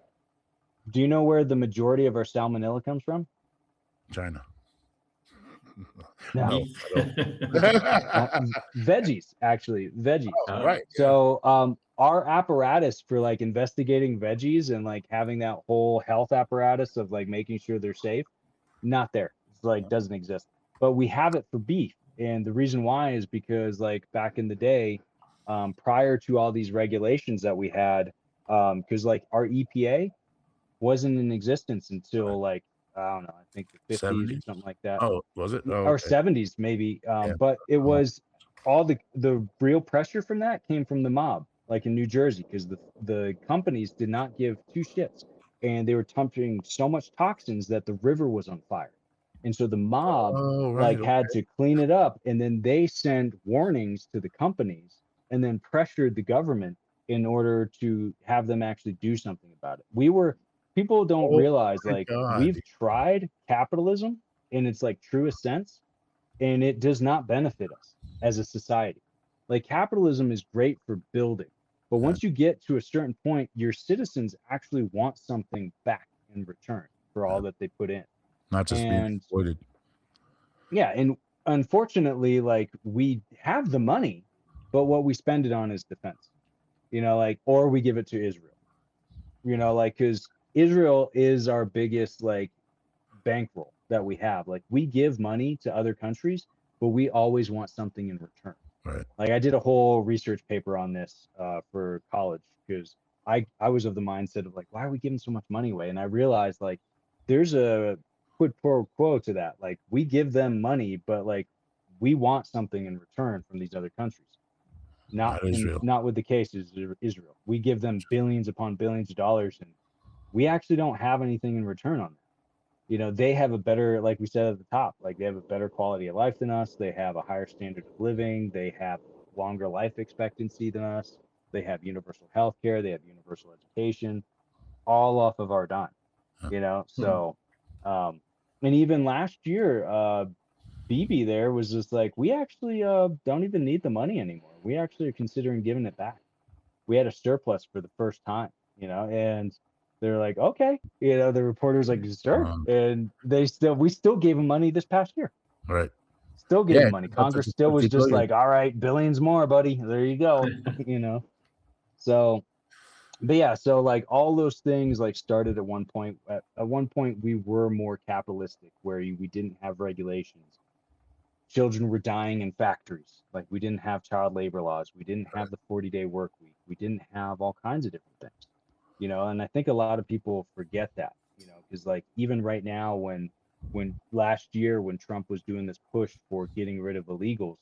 Do you know where the majority of our salmonella comes from? China. No. Veggies, actually, veggies. Oh, right. So our apparatus for like investigating veggies and like having that whole health apparatus of like making sure they're safe, not there. It's like doesn't exist. But we have it for beef. And the reason why is because like back in the day, prior to all these regulations that we had, because like our EPA wasn't in existence until like I don't know, I think the 50s or something like that. Oh, was it? Oh, Or okay. 70s maybe. But it was all the real pressure from that came from the mob, like in New Jersey, because the companies did not give two shits, and they were dumping so much toxins that the river was on fire, and so the mob Oh, right. like had to clean it up, and then they sent warnings to the companies, and then pressured the government in order to have them actually do something about it. People don't Oh realize my like God. we've tried capitalism in its like truest sense, and it does not benefit us as a society. Like capitalism is great for building, but Yeah. once you get to a certain point, your citizens actually want something back in return for all that they put in. Not just being And exploited. yeah, and unfortunately, like we have the money, but what we spend it on is defense, like, or we give it to Israel, like, because Israel is our biggest like bankroll that we have. Like we give money to other countries, but we always want something in return. Right. Like I did a whole research paper on this for college because I was of the mindset of like, why are we giving so much money away? And I realized like there's a quid pro quo to that. Like we give them money, but like we want something in return from these other countries. Not Israel. Not with the case is Israel. We give them billions upon billions of dollars, and we actually don't have anything in return on that. They have a better, like we said at the top, like they have a better quality of life than us. They have a higher standard of living. They have longer life expectancy than us. They have universal health care. They have universal education, all off of our dime, So, and even last year, BB there was just like, we actually don't even need the money anymore. We actually are considering giving it back. We had a surplus for the first time, and they're like, okay, the reporter's like, sure. And we still gave them money this past year. Right. Still gave Yeah, them money. it's up to Congress still was 50 just billion. like, all right, billions more, buddy. There you go. So, but yeah, so like all those things like started at one point. At one point, we were more capitalistic, where we didn't have regulations. Children were dying in factories. Like we didn't have child labor laws. We didn't have the 40-day work week. We didn't have all kinds of different things, and I think a lot of people forget that, because like even right now when last year when Trump was doing this push for getting rid of illegals,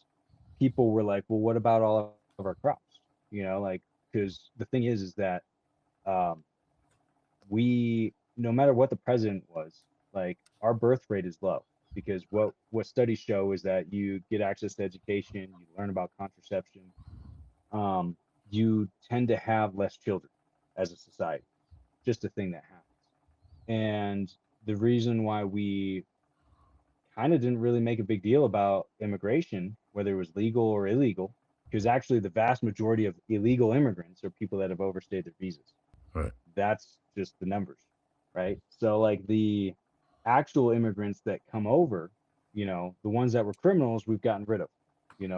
people were like, well, what about all of our crops? Like, because the thing is that um, we, no matter what the president was, like our birth rate is low, because what studies show is that you get access to education, you learn about contraception, um, you tend to have less children as a society. Just a thing that happens. And the reason why we kind of didn't really make a big deal about immigration, whether it was legal or illegal, because actually the vast majority of illegal immigrants are people that have overstayed their visas. Right. That's just the numbers, right? So like the actual immigrants that come over, the ones that were criminals, we've gotten rid of.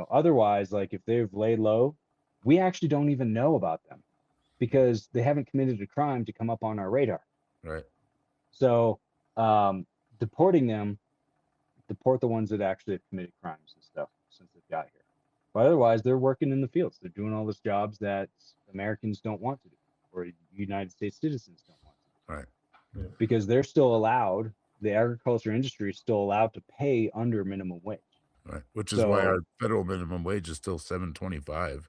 Otherwise, like if they've laid low, we actually don't even know about them because they haven't committed a crime to come up on our radar. Right. So deporting them, deport the ones that actually have committed crimes and stuff since they've got here. But otherwise, they're working in the fields. They're doing all those jobs that Americans don't want to do, or United States citizens don't want to do. Right. Yeah. Because they're still allowed, the agriculture industry is still allowed to pay under minimum wage. Right. Which is why So our federal minimum wage is still $7.25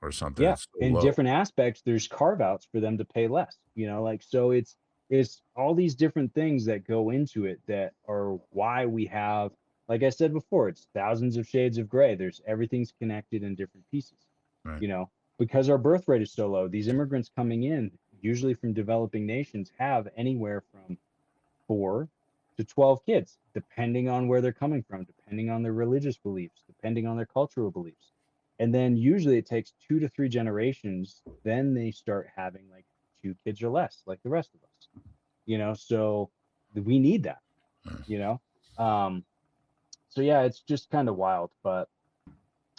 or something. yeah, It's so in low. different aspects, there's carve outs for them to pay less. Like so it's all these different things that go into it that are why we have, like I said before, it's thousands of shades of gray. Everything's connected in different pieces. Right. Because our birth rate is so low, these immigrants coming in, usually from developing nations, have anywhere from 4 to 12 kids, depending on where they're coming from, depending on their religious beliefs, depending on their cultural beliefs. And then usually it takes 2 to 3 generations, then they start having like 2 kids or less, like the rest of us. So we need that, you know. So yeah, it's just kind of wild, but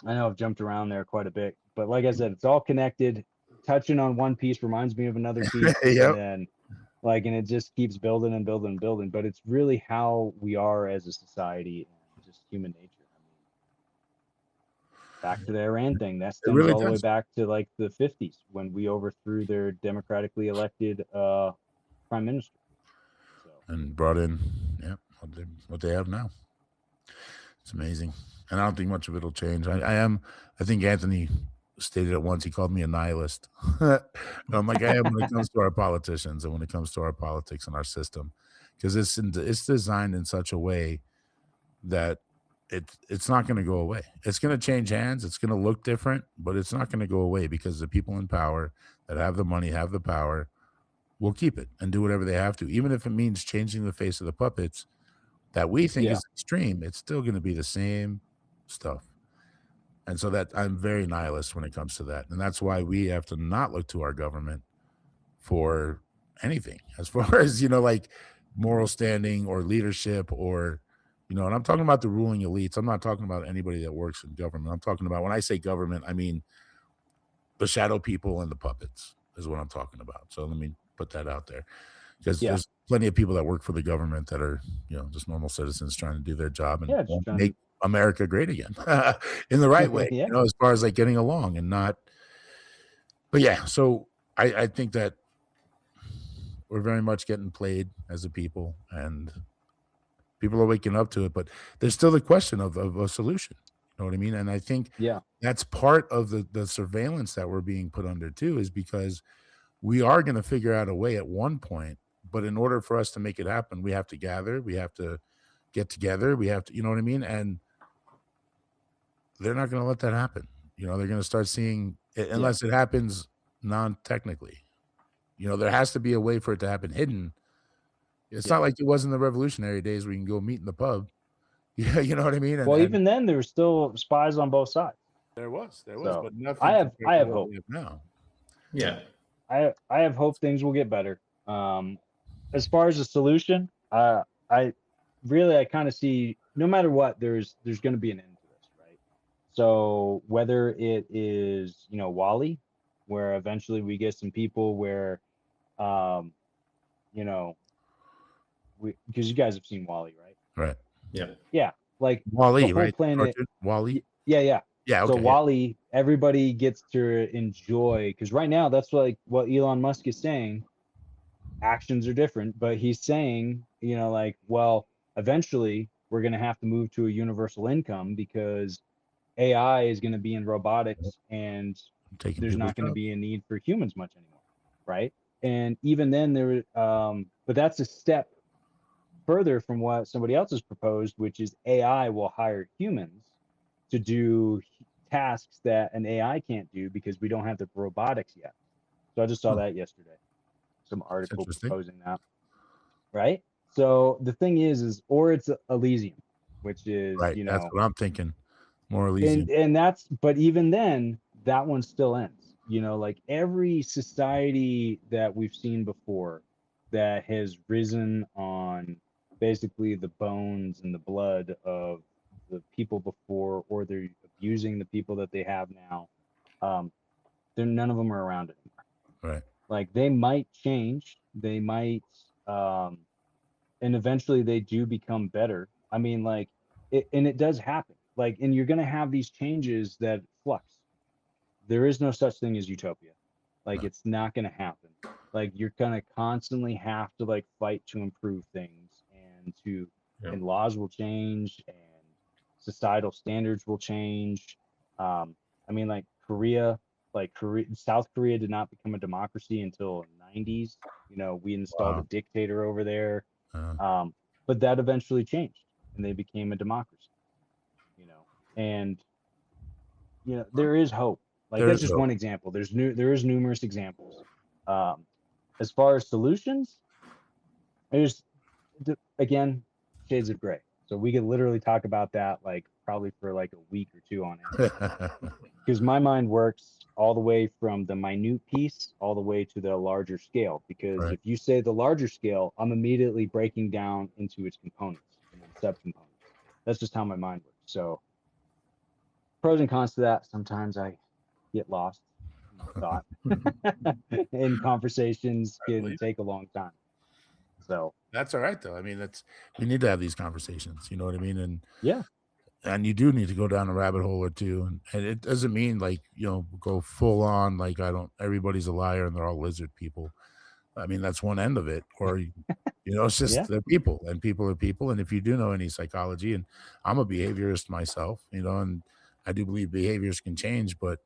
I know I've jumped around there quite a bit. But like I said, it's all connected. Touching on one piece reminds me of another piece, Yep. and then and it just keeps building and building and building. But it's really how we are as a society and just human nature. I mean, back to the Iran thing, that stems really all the way does. back to like the 50s when we overthrew their democratically elected prime minister. So And brought in, what they have now. It's amazing. And I don't think much of it'll change. I think Anthony stated it once. He called me a nihilist. And I'm like, I am when it comes to our politicians and when it comes to our politics and our system, because it's designed in such a way that it's not going to go away. It's going to change hands. It's going to look different, but it's not going to go away because the people in power that have the money, have the power, will keep it and do whatever they have to, even if it means changing the face of the puppets that we think Yeah. is extreme. It's still going to be the same stuff. And so that I'm very nihilist when it comes to that. And that's why we have to not look to our government for anything as far as, like moral standing or leadership or, and I'm talking about the ruling elites. I'm not talking about anybody that works in government. I'm talking about, when I say government, I mean the shadow people and the puppets is what I'm talking about. So let me put that out there, because there's plenty of people that work for the government that are, just normal citizens trying to do their job and make America great again in the right way, as far as like getting along and not. But yeah, so I think that we're very much getting played as a people, and people are waking up to it. But there's still the question of a solution. You know what I mean? And I think that's part of the surveillance that we're being put under too, is because we are going to figure out a way at one point. But in order for us to make it happen, we have to gather, we have to get together, we have to, you know what I mean? And they're not going to let that happen. They're going to start seeing it, unless it happens non-technically. There has to be a way for it to happen hidden. It's not like it was in the revolutionary days where you can go meet in the pub. Yeah, you know what I mean? Well, even then, there were still spies on both sides. There was, so but nothing. I have hope now. I have hope things will get better. As far as a solution, I kind of see, no matter what, there's going to be an end to this, right? So whether it is, Wall-E, where eventually we get some people where, because you guys have seen Wall-E, right? Right. Yeah. Yeah. Like Wall-E, right? Planet. Wall-E. Yeah. Yeah. Okay. So Wall-E, everybody gets to enjoy, because right now that's like what Elon Musk is saying. Actions are different, but he's saying, eventually we're going to have to move to a universal income because AI is going to be in robotics and there's not going to be a need for humans much anymore, right? And even then but that's a step further from what somebody else has proposed, which is AI will hire humans to do tasks that an AI can't do because we don't have the robotics yet. So I just saw that yesterday. Some article proposing that, right? So the thing is or it's Elysium, which is right. That's what I'm thinking. More Elysium, and that's, but even then, that one still ends. Like every society that we've seen before that has risen on basically the bones and the blood of the people before, or they're abusing the people that they have now. None of them are around anymore. Right. Like they might change, they might, and eventually they do become better. I mean, like, and it does happen. Like, and you're going to have these changes that flux. There is no such thing as utopia. Like, it's not going to happen. Like, you're going to constantly have to like fight to improve things, and laws will change and societal standards will change. I mean, like South Korea did not become a democracy until the 90s. We installed a dictator over there. But that eventually changed and they became a democracy. And there is hope. Like that's just one example. There is numerous examples. As far as solutions, there's again shades of gray. So we could literally talk about that like probably for like a week or two on it. Because my mind works all the way from the minute piece all the way to the larger scale. Because if you say the larger scale, I'm immediately breaking down into its components and then subcomponents. That's just how my mind works. So pros and cons to that. Sometimes I get lost in thought and conversations can take a long time. So that's all right though. I mean, we need to have these conversations, you know what I mean? And yeah. And you do need to go down a rabbit hole or two. And it doesn't mean like, go full on, like everybody's a liar and they're all lizard people. I mean, that's one end of it. Or, it's just Yeah. they're people, and people are people. And if you do know any psychology, and I'm a behaviorist myself, and I do believe behaviors can change, but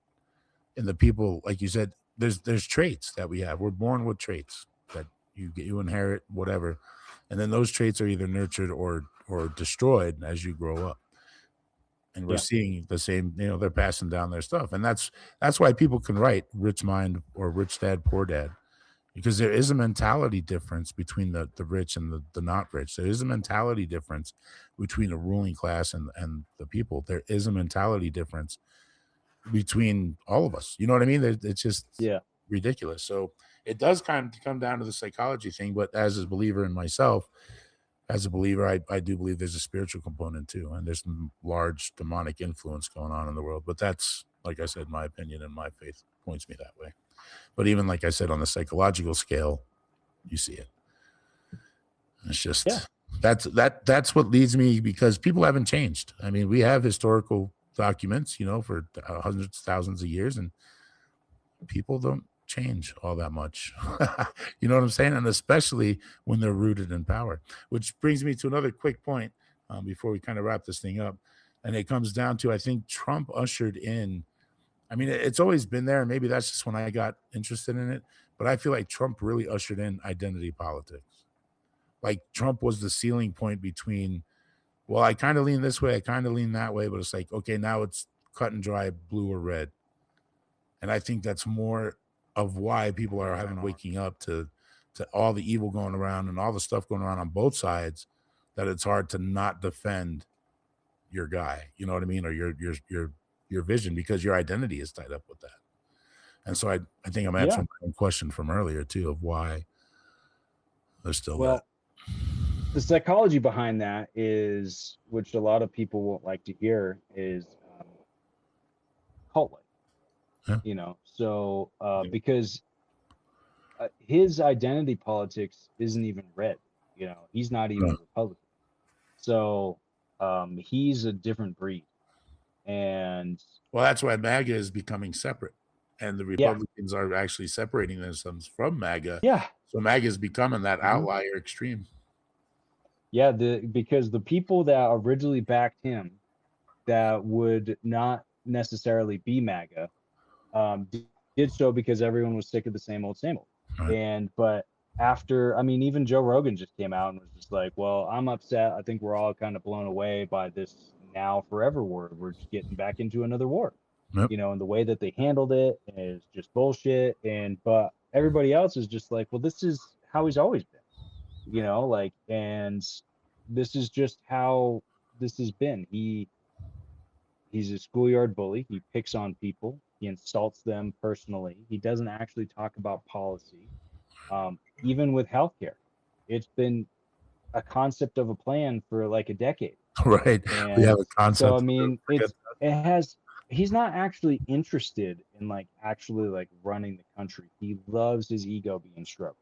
in the people, like you said, there's traits that we have. We're born with traits that you inherit, whatever, and then those traits are either nurtured or destroyed as you grow up. And we're Yeah. seeing the same, they're passing down their stuff, and that's why people can write Rich Mind or Rich Dad Poor Dad, because there is a mentality difference between the rich and the not rich. There is a mentality difference between the ruling class and the people. There is a mentality difference between all of us. You know what I mean? It's just Yeah. ridiculous. So it does kind of come down to the psychology thing. But as a believer in myself, as a believer, I do believe there's a spiritual component too, and there's some large demonic influence going on in the world. But that's, like I said, my opinion, and my faith points me that way. But even like I said, on the psychological scale, you see it. It's just that's what leads me, because people haven't changed. I mean, we have historical documents, for hundreds, thousands of years, and people don't change all that much. You know what I'm saying? And especially when they're rooted in power. Which brings me to another quick point before we kind of wrap this thing up. And it comes down to, I think Trump ushered in, I mean, it's always been there. Maybe that's just when I got interested in it. But I feel like Trump really ushered in identity politics. Like Trump was the ceiling point between, well, I kind of lean this way, I kind of lean that way, but it's like, okay, now it's cut and dry, blue or red. And I think that's more of why people are having waking up to all the evil going around and all the stuff going around on both sides, that it's hard to not defend your guy. You know what I mean? Or your vision, because your identity is tied up with that. And so I think I'm answering my own question from earlier too, of why there's still that. The psychology behind that is, which a lot of people won't like to hear, is cult-like. Yeah. So because his identity politics isn't even red. He's not even Republican. So he's a different breed. And well, that's why MAGA is becoming separate, and the Republicans are actually separating themselves from MAGA. Yeah. So MAGA is becoming that outlier extreme. Yeah, because the people that originally backed him, that would not necessarily be MAGA, did so because everyone was sick of the same old. Right. But after, I mean, even Joe Rogan just came out and was just like, well, I'm upset. I think we're all kind of blown away by this now forever war. We're just getting back into another war. Yep. And the way that they handled it is just bullshit. But everybody else is just like, well, this is how he's always been. And this is just how this has been. He's a schoolyard bully. He picks on people. He insults them personally. He doesn't actually talk about policy. Even with healthcare, it's been a concept of a plan for like a decade. Right. And we have a concept. So I mean, he's not actually interested in actually running the country. He loves his ego being stroked.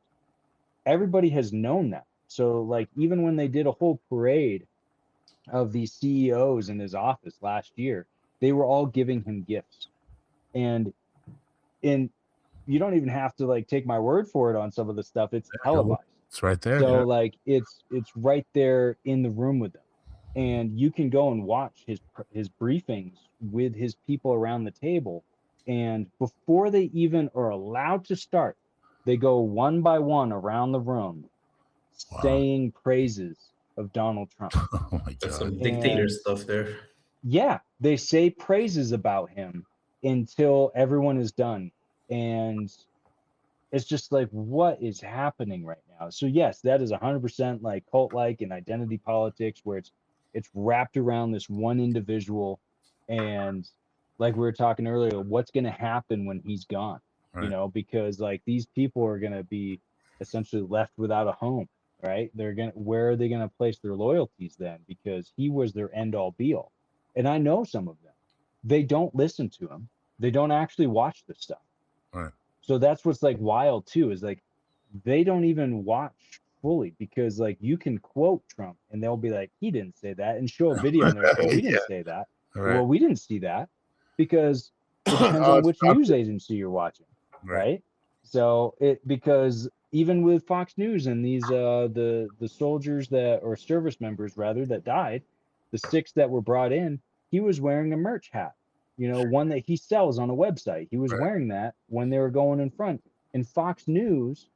Everybody has known that. So even when they did a whole parade of these CEOs in his office last year, they were all giving him gifts. And you don't even have to take my word for it on some of the stuff. It's televised. It's right there. So it's right there in the room with them. And you can go and watch his briefings with his people around the table. And before they even are allowed to start, they go one by one around the room saying praises of Donald Trump. Oh my God. That's some dictator stuff there. Yeah, they say praises about him until everyone is done. And it's just like, what is happening right now? So yes, that is 100% cult-like and identity politics, where it's wrapped around this one individual. And like we were talking earlier, what's going to happen when he's gone? Right. Because these people are going to be essentially left without a home, right? Where are they going to place their loyalties then? Because he was their end all be all. And I know some of them, they don't listen to him. They don't actually watch this stuff. Right. So that's what's wild too, is they don't even watch fully, because you can quote Trump and they'll be like, he didn't say that, and show a video and they're like, well, we didn't say that. Right. Well, we didn't see that, because it depends on which news agency you're watching. Right. So because even with Fox News and these the soldiers that, or service members rather, that died, the 6 that were brought in, he was wearing a merch hat, one that he sells on a website. He was Right. wearing that when they were going in front, and Fox News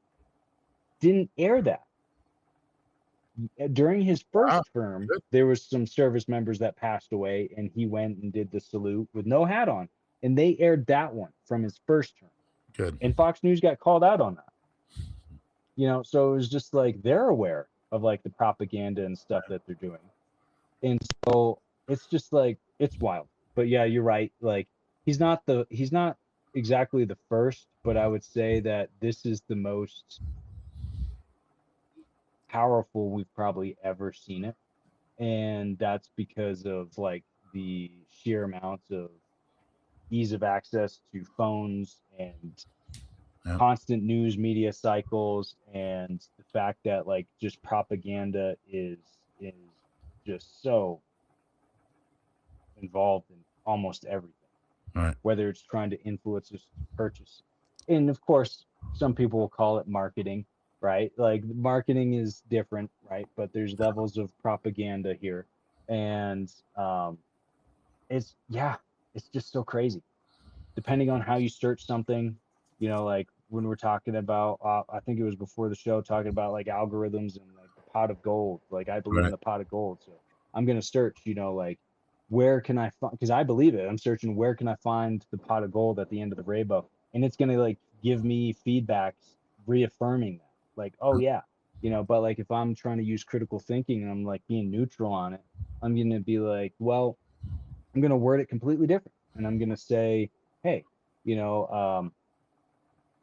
didn't air that. During his first Wow, term, good. there was some service members that passed away, and he went and did the salute with no hat on, and they aired that one from his first term, Good. and Fox News got called out on that. So it was just like they're aware of like the propaganda and stuff that they're doing, and so it's just like it's wild. But yeah, you're right. Like he's not exactly the first, but I would say that this is the most powerful we've probably ever seen it, and that's because of like the sheer amounts of ease of access to phones and Yeah. constant news media cycles, and the fact that like just propaganda is just so involved in almost everything, Right. whether it's trying to influence us to purchase. And of course, some people will call it marketing, right? Like marketing is different, right? But there's levels of propaganda here. And it's just so crazy. Depending on how you search something, like when we're talking about, I think it was before the show, talking about like algorithms and like the pot of gold. Like I believe in Right. the pot of gold, so I'm gonna search, like where can I find? Because I believe it. I'm searching where can I find the pot of gold at the end of the rainbow, and it's gonna like give me feedbacks reaffirming that, like, oh yeah, But like if I'm trying to use critical thinking and I'm like being neutral on it, I'm gonna be like, well, I'm gonna word it completely different, and I'm gonna say, hey,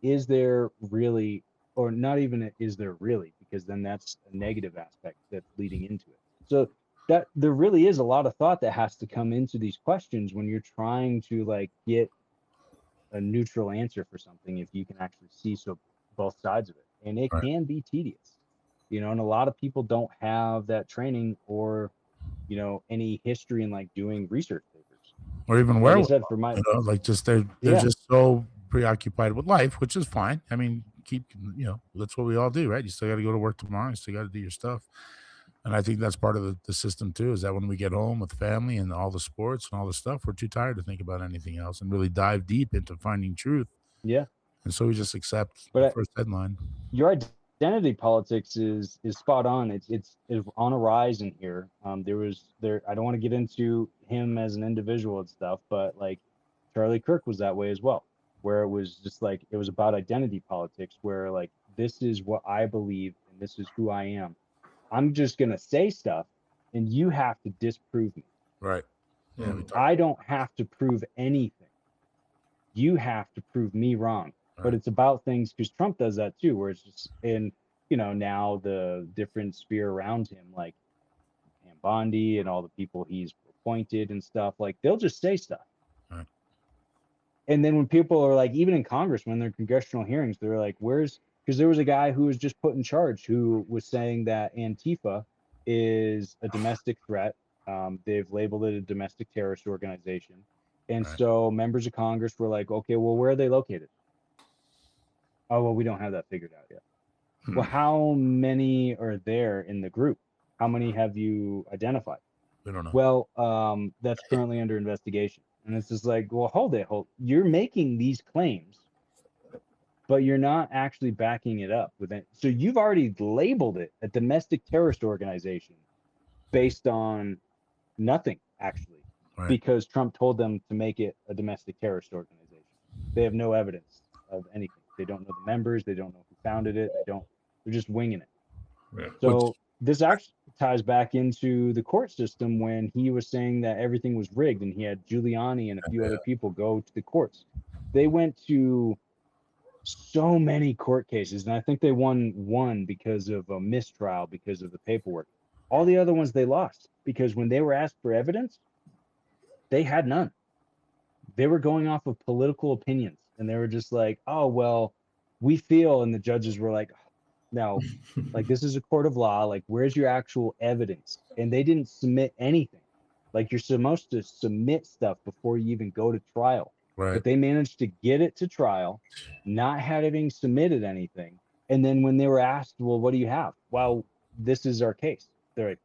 is there really, or not even is there really, because then that's a negative aspect that's leading into it. So that there really is a lot of thought that has to come into these questions when you're trying to like get a neutral answer for something, if you can actually see both sides of it, and it Right. can be tedious, and a lot of people don't have that training or any history in like doing research papers. Or even Like I werewolves, said, for my like just they're yeah just so preoccupied with life, which is fine. I mean, that's what we all do, right? You still got to go to work tomorrow. You still got to do your stuff. And I think that's part of the system too, is that when we get home with family and all the sports and all the stuff, we're too tired to think about anything else and really dive deep into finding truth. yeah And so we just accept the but first headline. your identity politics is spot on. It's on a rise in here. There I don't want to get into him as an individual and stuff, but like Charlie Kirk was that way as well, where it was just like it was about identity politics, where like this is what I believe and this is who I am. I'm just gonna say stuff and you have to disprove me. Right. Yeah. I don't have to prove anything. You have to prove me wrong. But Right. it's about things, because Trump does that too, where it's just in, now the different sphere around him, like Pam Bondi and all the people he's appointed and stuff, like they'll just say stuff. Right. And then when people are like, even in Congress, when they're congressional hearings, they're like, because there was a guy who was just put in charge who was saying that Antifa is a domestic threat. They've labeled it a domestic terrorist organization. And Right. so members of Congress were like, okay, well, where are they located? Oh, well, we don't have that figured out yet. Well, how many are there in the group? How many have you identified? We don't know. Well, that's currently under investigation. And it's just like, well, hold it. You're making these claims, but you're not actually backing it up with it. So you've already labeled it a domestic terrorist organization based on nothing, actually, Right. because Trump told them to make it a domestic terrorist organization. They have no evidence of anything. They don't know the members. They don't know who founded it. They're just winging it. Yeah. So this actually ties back into the court system when he was saying that everything was rigged, and he had Giuliani and a few other people go to the courts. They went to so many court cases, and I think they won one because of a mistrial because of the paperwork. All the other ones they lost because when they were asked for evidence, they had none. They were going off of political opinions, and they were just like, oh, well, we feel, and the judges were like, no, like this is a court of law, like where's your actual evidence? And they didn't submit anything. Like you're supposed to submit stuff before you even go to trial. Right. But they managed to get it to trial, not having submitted anything, And then when they were asked, well, what do you have? Well, this is our case. They're like,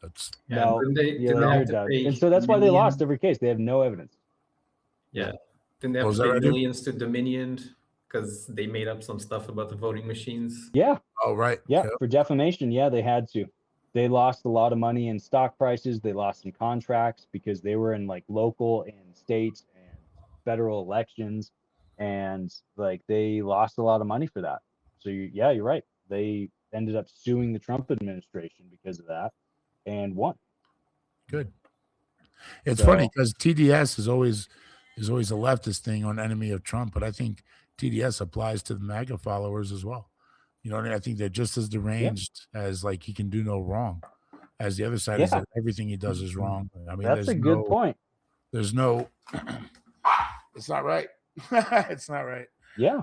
That's no, Didn't they you're have here, to Doug. pay And so that's why they million? lost every case. They have no evidence. Yeah. Didn't they Oh, have is to that pay right, dude? millions to Dominion because they made up some stuff about the voting machines? Yeah. oh right. Yeah. Yep. For defamation, yeah, they had to. They lost a lot of money in stock prices. They lost some contracts because they were in like local and state and federal elections. And like they lost a lot of money for that. So yeah, you're right. They ended up suing the Trump administration because of that and won. Good. It's So- funny because TDS is always a leftist thing on enemy of Trump, but I think TDS applies to the MAGA followers as well. You know what I mean? I think they're just as deranged as like he can do no wrong, as the other side is Yeah. that everything he does is wrong. I mean, That's a good point. There's no, it's not right. It's not right. Yeah.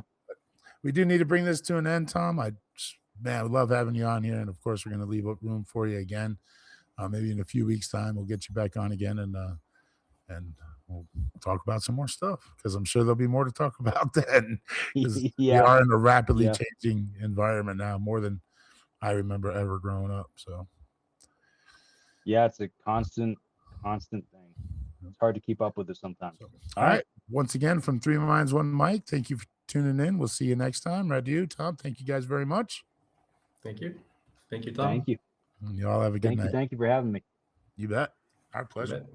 We do need to bring this to an end, Tom. I would love having you on here, and of course, we're going to leave room for you again. Maybe in a few weeks' time, we'll get you back on again, and we'll talk about some more stuff because I'm sure there'll be more to talk about then. We are in a rapidly changing environment now, more than I remember ever growing up. So, yeah, it's a constant thing. It's hard to keep up with it sometimes. So, all right. Once again, from Three Minds, One Mic, thank you for tuning in. We'll see you next time. Radu, Tom, thank you guys very much. Thank you. Thank you, Tom. Thank you. And you all have a good night. Thank you for having me. You bet. Our pleasure. You bet.